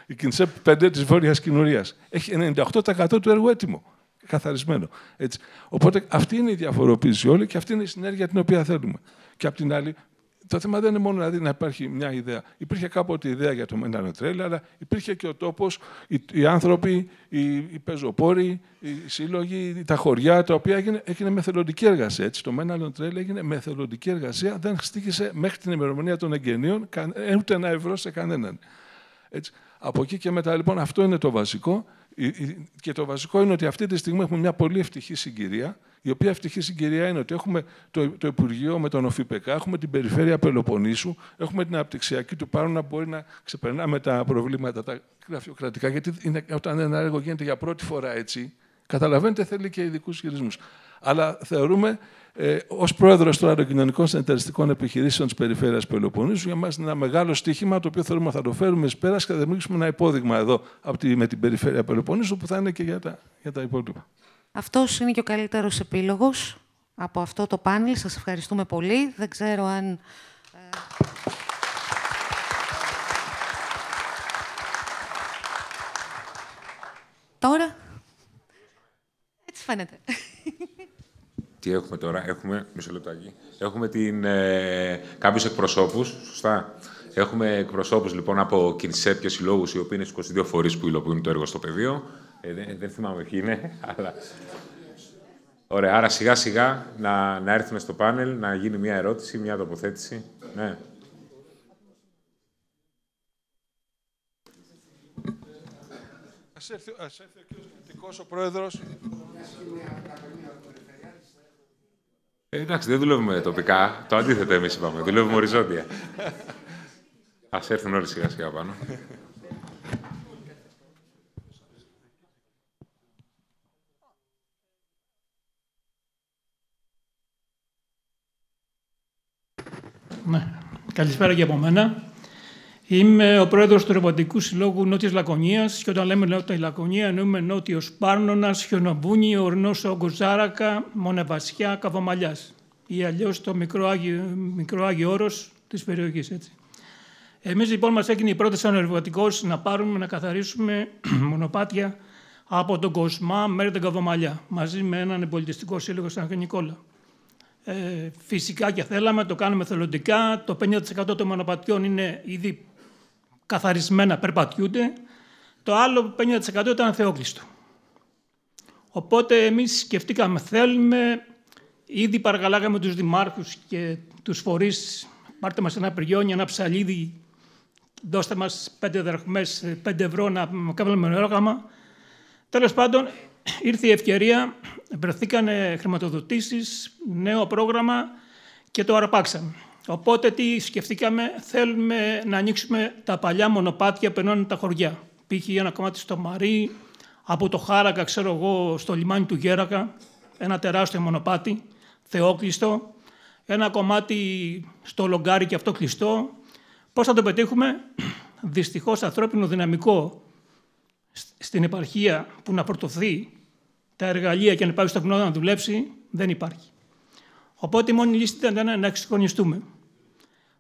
η Κινσέπ 5 της Βόρειας Κοινουρίας. Έχει 98% του έργου έτοιμο, καθαρισμένο. Έτσι. Οπότε αυτή είναι η διαφοροποίηση όλη και αυτή είναι η συνέργεια την οποία θέλουμε. Και απ' την άλλη, το θέμα δεν είναι μόνο δηλαδή να υπάρχει μια ιδέα. Υπήρχε κάποτε η ιδέα για το Main Island Trail, αλλά υπήρχε και ο τόπος, οι άνθρωποι, οι πεζοπόροι, οι σύλλογοι, τα χωριά, τα οποία έγινε με θελοντική εργασία. Έτσι. Το Main Island Trail έγινε με θελοντική εργασία, δεν στοίχησε μέχρι την ημερομηνία των εγγενείων ούτε ένα ευρώ σε κανέναν. Έτσι. Από εκεί και μετά, λοιπόν, αυτό είναι το βασικό. Και το βασικό είναι ότι αυτή τη στιγμή έχουμε μια πολύ ευτυχή συγκυρία. Η οποία ευτυχή συγκυρία είναι ότι έχουμε το Υπουργείο με τον ΟΦΠΚ, έχουμε την Περιφέρεια Πελοποννήσου, έχουμε την αναπτυξιακή του Πάρου να μπορεί να ξεπερνάμε τα προβλήματα, τα γραφειοκρατικά. Γιατί όταν ένα έργο γίνεται για πρώτη φορά έτσι, καταλαβαίνετε, θέλει και ειδικούς χειρισμούς. Αλλά θεωρούμε, ως πρόεδρος τώρα των κοινωνικών συνεταιριστικών επιχειρήσεων της Περιφέρειας Πελοποννήσου, για μας είναι ένα μεγάλο στοίχημα το οποίο θέλουμε θα το φέρουμε εις πέρας και θα δημιουργήσουμε ένα υπόδειγμα εδώ με την Περιφέρεια Πελοποννήσου που θα είναι και για τα υπόλοιπα. Αυτός είναι και ο καλύτερος επίλογος από αυτό το πάνελ. Σας ευχαριστούμε πολύ. Δεν ξέρω αν... Τώρα... Έτσι φαίνεται. Τι έχουμε τώρα? Έχουμε... Μισό λεπτάκι. Έχουμε κάποιους εκπροσώπους, σωστά. Έχουμε εκπροσώπους λοιπόν από Κινσέπ και συλλόγους, οι οποίοι είναι στους 22 φορείς που υλοποιούν το έργο στο πεδίο. Δεν θυμάμαι ποιοι είναι, αλλά... Ωραία, άρα σιγά σιγά να έρθουμε στο πάνελ, να γίνει μια ερώτηση, μια τοποθέτηση. Ναι. Ας έρθει ο κύριος Κρητικός, ο πρόεδρος. Εντάξει, δεν δουλεύουμε τοπικά. Το αντίθετο εμείς είπαμε. Δουλεύουμε οριζόντια. Ας έρθουν όλοι σιγά-σιγά πάνω. Ναι. Καλησπέρα και από μένα. Είμαι ο πρόεδρος του Ρευματικού Συλλόγου Νότιας Λακωνίας και όταν λέμε Νότια Λακωνία εννοούμε Νότιος Πάρνωνας, Χιονομπούνι, Ορεινός Όγκος Ζάρακα, Μονεβασιά, Καβομαλιάς ή αλλιώς το μικρό Άγιο Όρος της περιοχής. Έτσι. Εμείς λοιπόν μας έγινε η πρόταση σαν Ρευματικός να πάρουμε, να καθαρίσουμε μονοπάτια από τον Κοσμά μέχρι την Καβομαλιά μαζί με έναν πολιτιστικό σύλλογο σαν Νικόλα. Φυσικά και θέλαμε, το κάνουμε θελοντικά. Το 50% των μονοπατιών είναι ήδη καθαρισμένα, περπατιούνται. Το άλλο 50% ήταν θεόκλειστο. Οπότε εμείς σκεφτήκαμε, θέλουμε, ήδη παρακαλάγαμε τους δημάρχους και τους φορείς, πάρτε μας ένα πριόνι, ένα ψαλίδι, δώστε μας 5 δραχμές, 5 ευρώ να κάνουμε νερόγαμα. Τέλος πάντων, ήρθε η ευκαιρία, βρεθήκανε χρηματοδοτήσεις, νέο πρόγραμμα και το αρπάξαμε. Οπότε τι σκεφτήκαμε, θέλουμε να ανοίξουμε τα παλιά μονοπάτια που ενώνουν τα χωριά. Π.χ. ένα κομμάτι στο Μαρί, από το Χάρακα, ξέρω εγώ, στο λιμάνι του Γέρακα, ένα τεράστιο μονοπάτι, θεόκλειστο, ένα κομμάτι στο Λογκάρι και αυτό κλειστό. Πώς θα το πετύχουμε? Δυστυχώς ανθρώπινο δυναμικό στην επαρχία που να φορτωθεί τα εργαλεία και να πάει στο κοινό να δουλέψει, δεν υπάρχει. Οπότε η μόνη λύση ήταν να εξυγχρονιστούμε.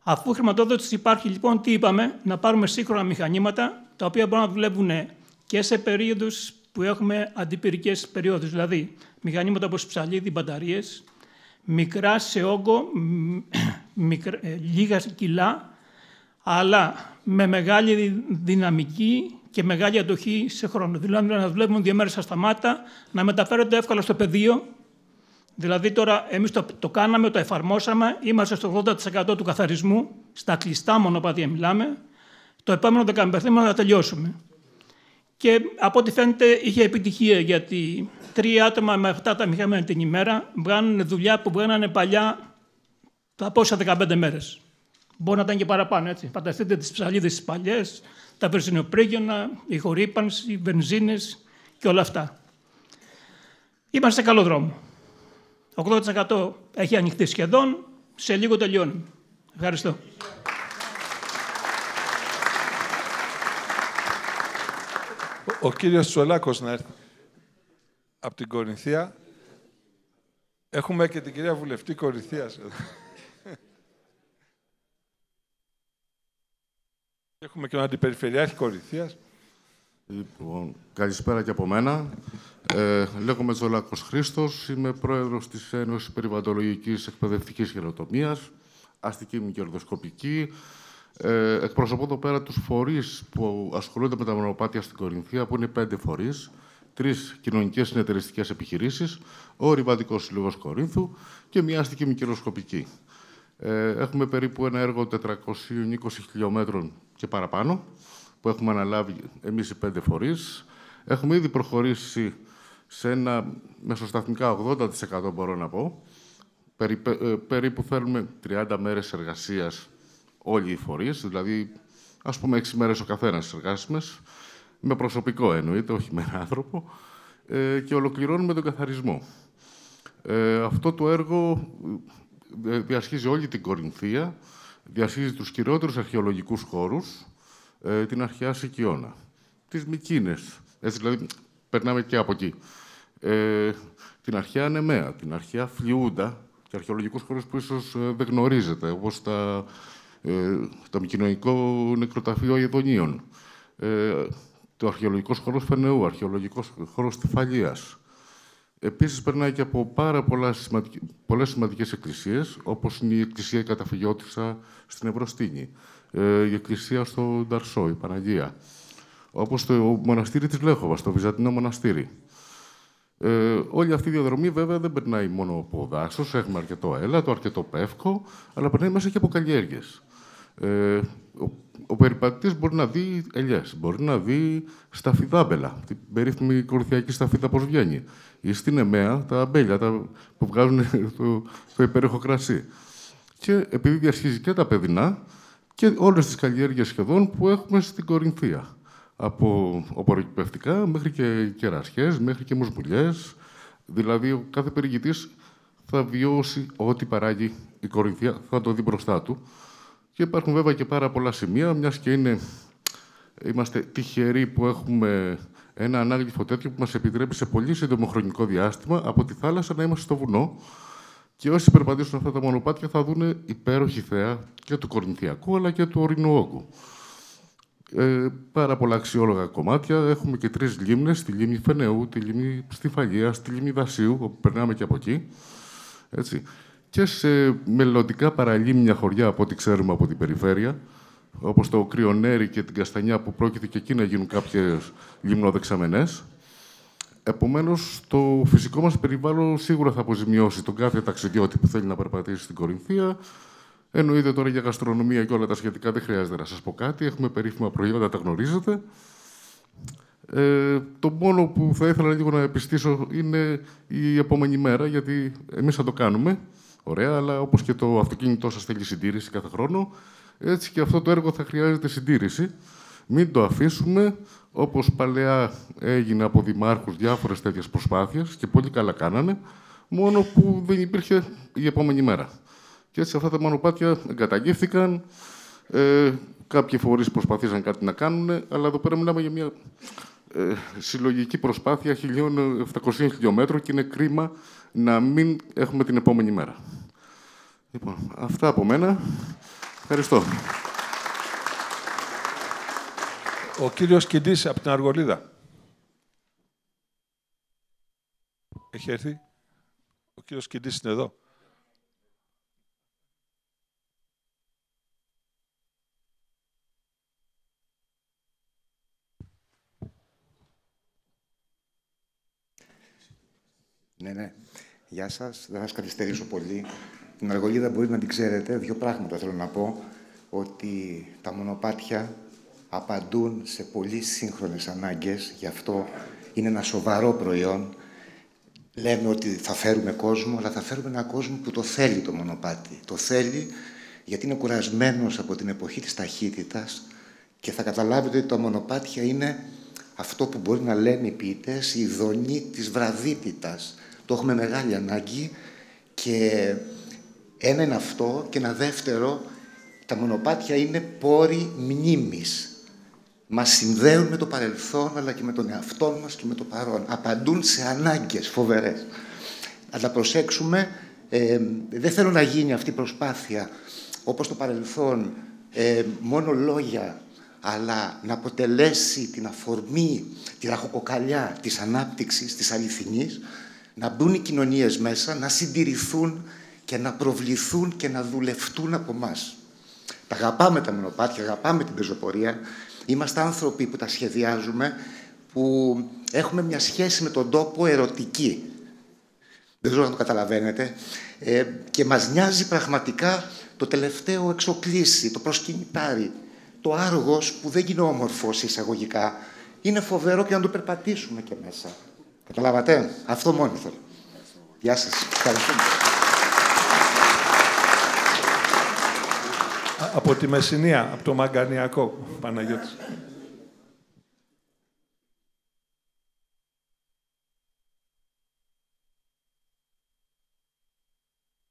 Αφού η χρηματοδότηση υπάρχει, λοιπόν, τι είπαμε? Να πάρουμε σύγχρονα μηχανήματα, τα οποία μπορούν να δουλεύουν και σε περίοδους που έχουμε αντιπυρικές περιόδους. Δηλαδή, μηχανήματα όπως ψαλίδι, μπαταρίες, μικρά σε όγκο, λίγα κιλά, αλλά με μεγάλη δυναμική και μεγάλη αντοχή σε χρόνο. Δηλαδή, να δουλεύουν 2 μέρες ασταμάτα, να μεταφέρονται εύκολα στο πεδίο. Δηλαδή, τώρα εμείς το κάναμε, το εφαρμόσαμε, είμαστε στο 80% του καθαρισμού, στα κλειστά μονοπάτια μιλάμε. Το επόμενο 15 να τελειώσουμε. Και από ό,τι φαίνεται είχε επιτυχία, γιατί 3 άτομα με αυτά τα μηχανήματα την ημέρα βγάνουν δουλειά που βγαίνανε παλιά τα πόσα 15 μέρες. Μπορεί να ήταν και παραπάνω, έτσι. Φανταστείτε τις ψαλίδες τις παλιές, τα βενζινοπρίγιονα, η χορύπανση, οι βενζίνες και όλα αυτά. Είμαστε σε καλό δρόμο. 80% έχει ανοιχτεί σχεδόν, σε λίγο τελειώνει. Ευχαριστώ. Ο κύριος Τσολάκος να έρθει από την Κορινθία. Έχουμε και την κυρία Βουλευτή Κορινθίας. Έχουμε και τον Αντιπεριφερειάρχη Κορινθίας. Λοιπόν, καλησπέρα και από μένα. Λέγομαι Τσολάκος Χρήστος, είμαι πρόεδρος της Ένωσης Περιβαλλοντολογικής Εκπαιδευτικής Χειροτομίας, αστική μη κερδοσκοπική. Εκπροσωπώ εδώ πέρα τους φορείς που ασχολούνται με τα μονοπάτια στην Κορινθία, που είναι 5 φορείς, 3 κοινωνικές συνεταιριστικές επιχειρήσεις, ο Ρηματικός Σύλλογος Κορίνθου και μια αστική μη κερδοσκοπική. Έχουμε περίπου ένα έργο 420 χιλιόμετρων και παραπάνω, που έχουμε αναλάβει εμείς οι 5 φορείς. Έχουμε ήδη προχωρήσει σε ένα μεσοσταθμικά 80%, μπορώ να πω. Περίπου θέλουμε 30 μέρες εργασίας όλοι οι φορείς, δηλαδή ας πούμε 6 μέρες ο καθένας εργάσιμες, με προσωπικό εννοείται, όχι με άνθρωπο, και ολοκληρώνουμε τον καθαρισμό. Αυτό το έργο διασχίζει όλη την Κορινθία, διασχίζει τους κυριότερους αρχαιολογικούς χώρους, την αρχαία Σικιώνα, τις Μικίνες, έτσι δηλαδή περνάμε και από εκεί, την αρχαία Νεμαία, την αρχαία Φλιούντα και αρχαιολογικούς χώρους που ίσως δεν γνωρίζετε, όπως το Μικυνοϊκό Νεκροταφείο Αιδονίων, το αρχαιολογικός χώρος Φενεού, αρχαιολογικός χώρος Τυφαλίας. Επίσης, περνάει και από πάρα πολλές σημαντικές εκκλησίες, όπως είναι η Εκκλησία Καταφυγιώτισσα στην Ευρωστίνη, η Εκκλησία στο Νταρσό, η Παναγία, όπως το μοναστήρι της Λέχοβας, το Βυζαντινό μοναστήρι. Όλη αυτή η διαδρομή, βέβαια, δεν περνάει μόνο από δάσος, έχουμε αρκετό έλατο, αρκετό πεύκο, αλλά περνάει μέσα και από καλλιέργειες. Ο περιπατητής μπορεί να δει ελιές, μπορεί να δει σταφιδάμπελα, την περίφημη κορινθιακή σταφίδα πώς βγαίνει. Ή στην Εμαία τα αμπέλια που βγάζουν το υπέροχο κρασί. Και επειδή διασχίζει και τα παιδινά και όλες τις καλλιέργειες σχεδόν που έχουμε στην Κορινθία. Από οπωροκυπευτικά μέχρι και κερασιές, μέχρι και μουσμουλιές. Δηλαδή, ο κάθε περιηγητής θα βιώσει ό,τι παράγει η Κορινθία, θα το δει μπροστά του. Και υπάρχουν βέβαια και πάρα πολλά σημεία, μιας και είμαστε τυχεροί που έχουμε ένα ανάγλυφο τέτοιο που μας επιτρέπει σε πολύ σύντομο χρονικό διάστημα από τη θάλασσα να είμαστε στο βουνό. Και όσοι περπατήσουν αυτά τα μονοπάτια θα δουν υπέροχη θέα και του Κορινθιακού αλλά και του ορεινού όγκου. Πάρα πολλά αξιόλογα κομμάτια. Έχουμε και 3 λίμνες, τη λίμνη Φενεού, τη λίμνη Στιφαλίας, τη λίμνη Δασίου, όπου περνάμε και από εκεί. Έτσι. Και σε μελλοντικά παραλίμνια χωριά, από ό,τι ξέρουμε από την περιφέρεια, όπως το Κρυονέρι και την Καστανιά, που πρόκειται και εκεί να γίνουν κάποιες λιμνοδεξαμενές. Επομένως, το φυσικό μας περιβάλλον σίγουρα θα αποζημιώσει τον κάθε ταξιδιώτη που θέλει να περπατήσει στην Κορινθία. Εννοείται τώρα για γαστρονομία και όλα τα σχετικά, δεν χρειάζεται να σας πω κάτι. Έχουμε περίφημα προϊόντα, τα γνωρίζετε. Το μόνο που θα ήθελα λίγο να επιστήσω είναι η επόμενη μέρα, γιατί εμείς θα το κάνουμε. Ωραία, αλλά όπως και το αυτοκίνητό σας θέλει συντήρηση κάθε χρόνο, έτσι και αυτό το έργο θα χρειάζεται συντήρηση. Μην το αφήσουμε, όπως παλαιά έγινε από δημάρχους διάφορες τέτοιες προσπάθειες και πολύ καλά κάνανε, μόνο που δεν υπήρχε η επόμενη μέρα. Και έτσι αυτά τα μονοπάτια εγκαταγγίφθηκαν, κάποιοι φορείς προσπαθήσαν κάτι να κάνουν, αλλά εδώ πέρα μιλάμε για μια συλλογική προσπάθεια 1.700 χιλιόμετρων και είναι κρίμα να μην έχουμε την επόμενη μέρα. Λοιπόν, αυτά από μένα. Ευχαριστώ. Ο κύριος Κιντής από την Αργολίδα. Έχει έρθει. Ο κύριος Κιντής είναι εδώ. Ναι. Γεια σας. Δεν θα σας καθυστερήσω πολύ. Την Αργολίδα μπορεί να την ξέρετε. 2 πράγματα θέλω να πω. Ότι τα μονοπάτια απαντούν σε πολύ σύγχρονες ανάγκες. Γι' αυτό είναι ένα σοβαρό προϊόν. Λέμε ότι θα φέρουμε κόσμο, αλλά θα φέρουμε έναν κόσμο που το θέλει το μονοπάτι. Το θέλει γιατί είναι κουρασμένος από την εποχή της ταχύτητας και θα καταλάβετε ότι τα μονοπάτια είναι αυτό που μπορεί να λένε οι ποιητές, η ειδονή της βραδύτητας. Το έχουμε μεγάλη ανάγκη και ένα είναι αυτό και ένα δεύτερο, τα μονοπάτια είναι πόροι μνήμης. Μας συνδέουν με το παρελθόν, αλλά και με τον εαυτό μας και με το παρόν. Απαντούν σε ανάγκες φοβερές. Να τα προσέξουμε. Δεν θέλω να γίνει αυτή η προσπάθεια, όπως το παρελθόν, μόνο λόγια, αλλά να αποτελέσει την αφορμή, τη ραχοκοκαλιά της ανάπτυξης, της αληθινής, να μπουν οι κοινωνίες μέσα, να συντηρηθούν και να προβληθούν και να δουλευτούν από εμάς. Τα αγαπάμε τα μονοπάτια, αγαπάμε την πεζοπορία. Είμαστε άνθρωποι που τα σχεδιάζουμε, που έχουμε μια σχέση με τον τόπο ερωτική. Δεν ξέρω να το καταλαβαίνετε. Και μας νοιάζει πραγματικά το τελευταίο εξοκλήσι, το προσκυνητάρι. Το άργος που δεν είναι όμορφος εισαγωγικά. Είναι φοβερό και να το περπατήσουμε και μέσα. Καταλάβατε. Αυτό μόνο θέλω. Γεια σας. Ευχαριστούμε. Από τη Μεσσηνία, από το Μαγκανιακό, Παναγιώτης.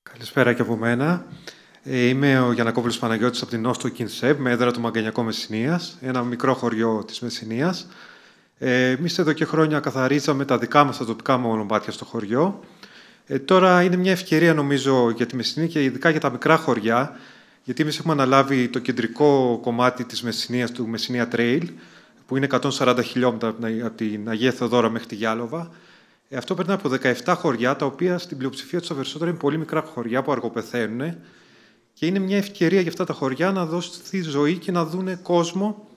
Καλησπέρα και από μένα. Είμαι ο Γιαννακόπουλος Παναγιώτης από την Νόστο Κινσέπ, με έδρα του Μαγκανιακό Μεσσηνίας, ένα μικρό χωριό της Μεσσηνίας. Εμείς εδώ και χρόνια καθαρίζαμε τα δικά μας, τα τοπικά μονοπάτια στο χωριό. Τώρα είναι μια ευκαιρία, νομίζω, για τη Μεσσηνία και ειδικά για τα μικρά χωριά, γιατί εμείς έχουμε αναλάβει το κεντρικό κομμάτι της Μεσσηνίας, του Μεσσηνία Trail, που είναι 140 χιλιόμετρα από την Αγία Θεοδόρα μέχρι τη Γιάλοβα. Αυτό περνάει από 17 χωριά, τα οποία στην πλειοψηφία τους τα περισσότερα είναι πολύ μικρά χωριά που αργοπεθαίνουν. Και είναι μια ευκαιρία για αυτά τα χωριά να δώσει ζωή και να δουν κόσμο.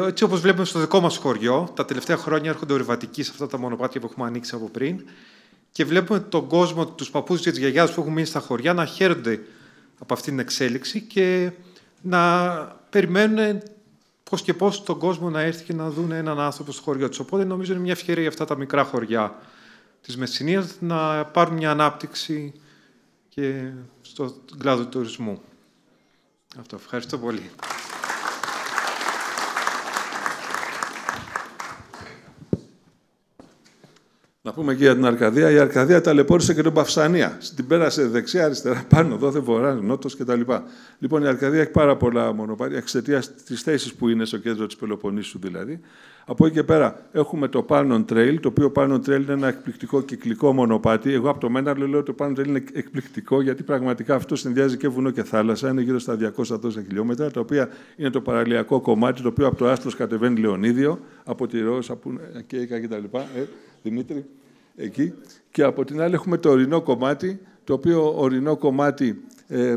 Έτσι όπως βλέπουμε στο δικό μας χωριό, τα τελευταία χρόνια έρχονται ορειβατικοί σε αυτά τα μονοπάτια που έχουμε ανοίξει από πριν και βλέπουμε τον κόσμο, τους παππούδες και τις γιαγιάδες που έχουν μείνει στα χωριά να χαίρονται από αυτή την εξέλιξη και να περιμένουν πώς και πώς τον κόσμο να έρθει και να δουν έναν άνθρωπο στο χωριό τους. Οπότε νομίζω είναι μια ευκαιρία για αυτά τα μικρά χωριά της Μεσσηνίας να πάρουν μια ανάπτυξη και στον κλάδο του τουρισμού. Αυτό. Ευχαριστώ πολύ. Να πούμε και για την Αρκαδία. Η Αρκαδία ταλαιπώρησε και τον Παυσανία. Την πέρασε δεξιά, αριστερά, πάνω, δόθε, βορρά, νότος κτλ. Λοιπόν, η Αρκαδία έχει πάρα πολλά μονοπάτια εξαιτίας της θέσης που είναι στο κέντρο της Πελοποννήσου δηλαδή. Από εκεί και πέρα έχουμε το Palnon Trail, το οποίο Palnon Trail είναι ένα εκπληκτικό κυκλικό μονοπάτι. Εγώ από το Μέναρλο λέω ότι το Palnon Trail είναι εκπληκτικό, γιατί πραγματικά αυτό συνδυάζει και βουνό και θάλασσα. Είναι γύρω στα 200 χιλιόμετρα, τα οποία είναι το παραλιακό κομμάτι, το οποίο από το Άστρος κατεβαίνει Λεωνίδιο, από τη Ρώσα, Κέικα κτλ. Δημήτρη, εκεί. Και από την άλλη έχουμε το ορεινό κομμάτι, το οποίο ορεινό κομμάτι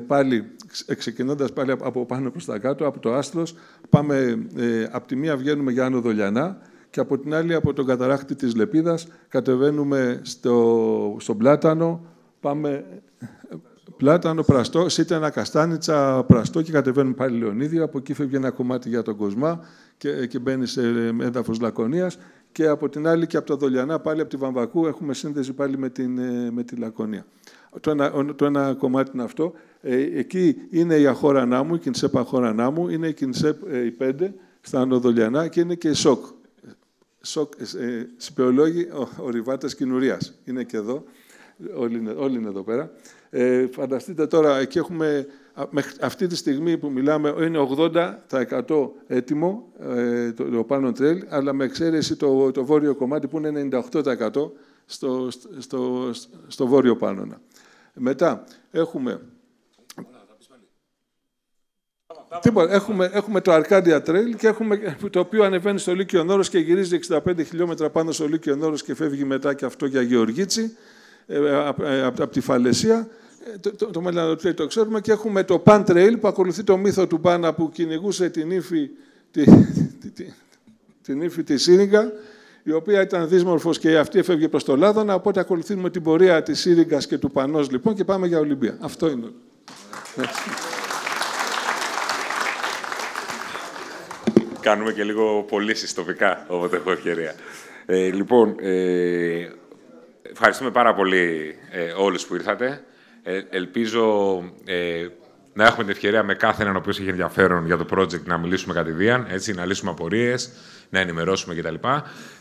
πάλι ξεκινώντας πάλι από πάνω προς τα κάτω, από το Άστρος, πάμε, από τη μία βγαίνουμε για Άνω Δολιανά και από την άλλη από τον καταράκτη της Λεπίδας κατεβαίνουμε στον Πλάτανο, πάμε Πλάτανο, Πραστό, Σίτενα, Καστάνιτσα, Πραστό και κατεβαίνουμε πάλι Λεωνίδιο. Από εκεί φεύγει ένα κομμάτι για τον Κοσμά και μπαίνει σε έδαφος Λακωνίας. Και από την άλλη και από τα Δολιανά, πάλι από τη Βαμβακού, έχουμε σύνδεση πάλι με τη Λακωνία. Το ένα κομμάτι είναι αυτό. Εκεί είναι η Αχώρα Νάμου, η Κινσέπ Αχώρα Νάμου, είναι η Κινσέπ η 5 στα Ανοδολιανά και είναι και η ΣΟΚ. Συμπαιολόγοι ορειβάτες Κινουρίας. Είναι και εδώ. Όλοι είναι εδώ πέρα. Φανταστείτε τώρα, εκεί έχουμε, αυτή τη στιγμή που μιλάμε, είναι 80% έτοιμο το Palnon Trail, αλλά με εξαίρεση το βόρειο κομμάτι που είναι 98% στο βόρειο Πάνωνα. Μετά έχουμε... Έχουμε το Arcadia Trail, και το οποίο ανεβαίνει στο Λύκειον Όρος και γυρίζει 65 χιλιόμετρα πάνω στο Λύκειον Όρος και φεύγει μετά και αυτό για Γεωργίτσι, από τη Φαλαισία. Το Μελανοτρέιλ το ξέρουμε, και έχουμε το Pan Trail που ακολουθεί το μύθο του Πάνα που κυνηγούσε την ύφη τη Σύριγγα, η οποία ήταν δύσμορφος και αυτή έφευγε προς το Λάδωνα, οπότε ακολουθούμε την πορεία της Σύριγγας και του Πανός λοιπόν και πάμε για Ολυμπία. Αυτό είναι. Κάνουμε και λίγο πωλήσεις τοπικά, όποτε έχω ευκαιρία. Λοιπόν, ευχαριστούμε πάρα πολύ όλους που ήρθατε. Ελπίζω να έχουμε την ευκαιρία με κάθε έναν ο οποίος έχει ενδιαφέρον για το project να μιλήσουμε κατηδίαν, έτσι, να λύσουμε απορίες, να ενημερώσουμε κτλ.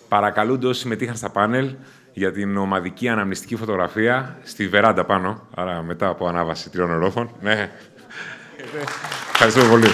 Παρακαλούνται όσοι συμμετείχαν στα πάνελ για την ομαδική αναμνηστική φωτογραφία στη βεράντα πάνω, άρα μετά από ανάβαση 3 ορόφων. Ναι. Ευχαριστούμε πολύ.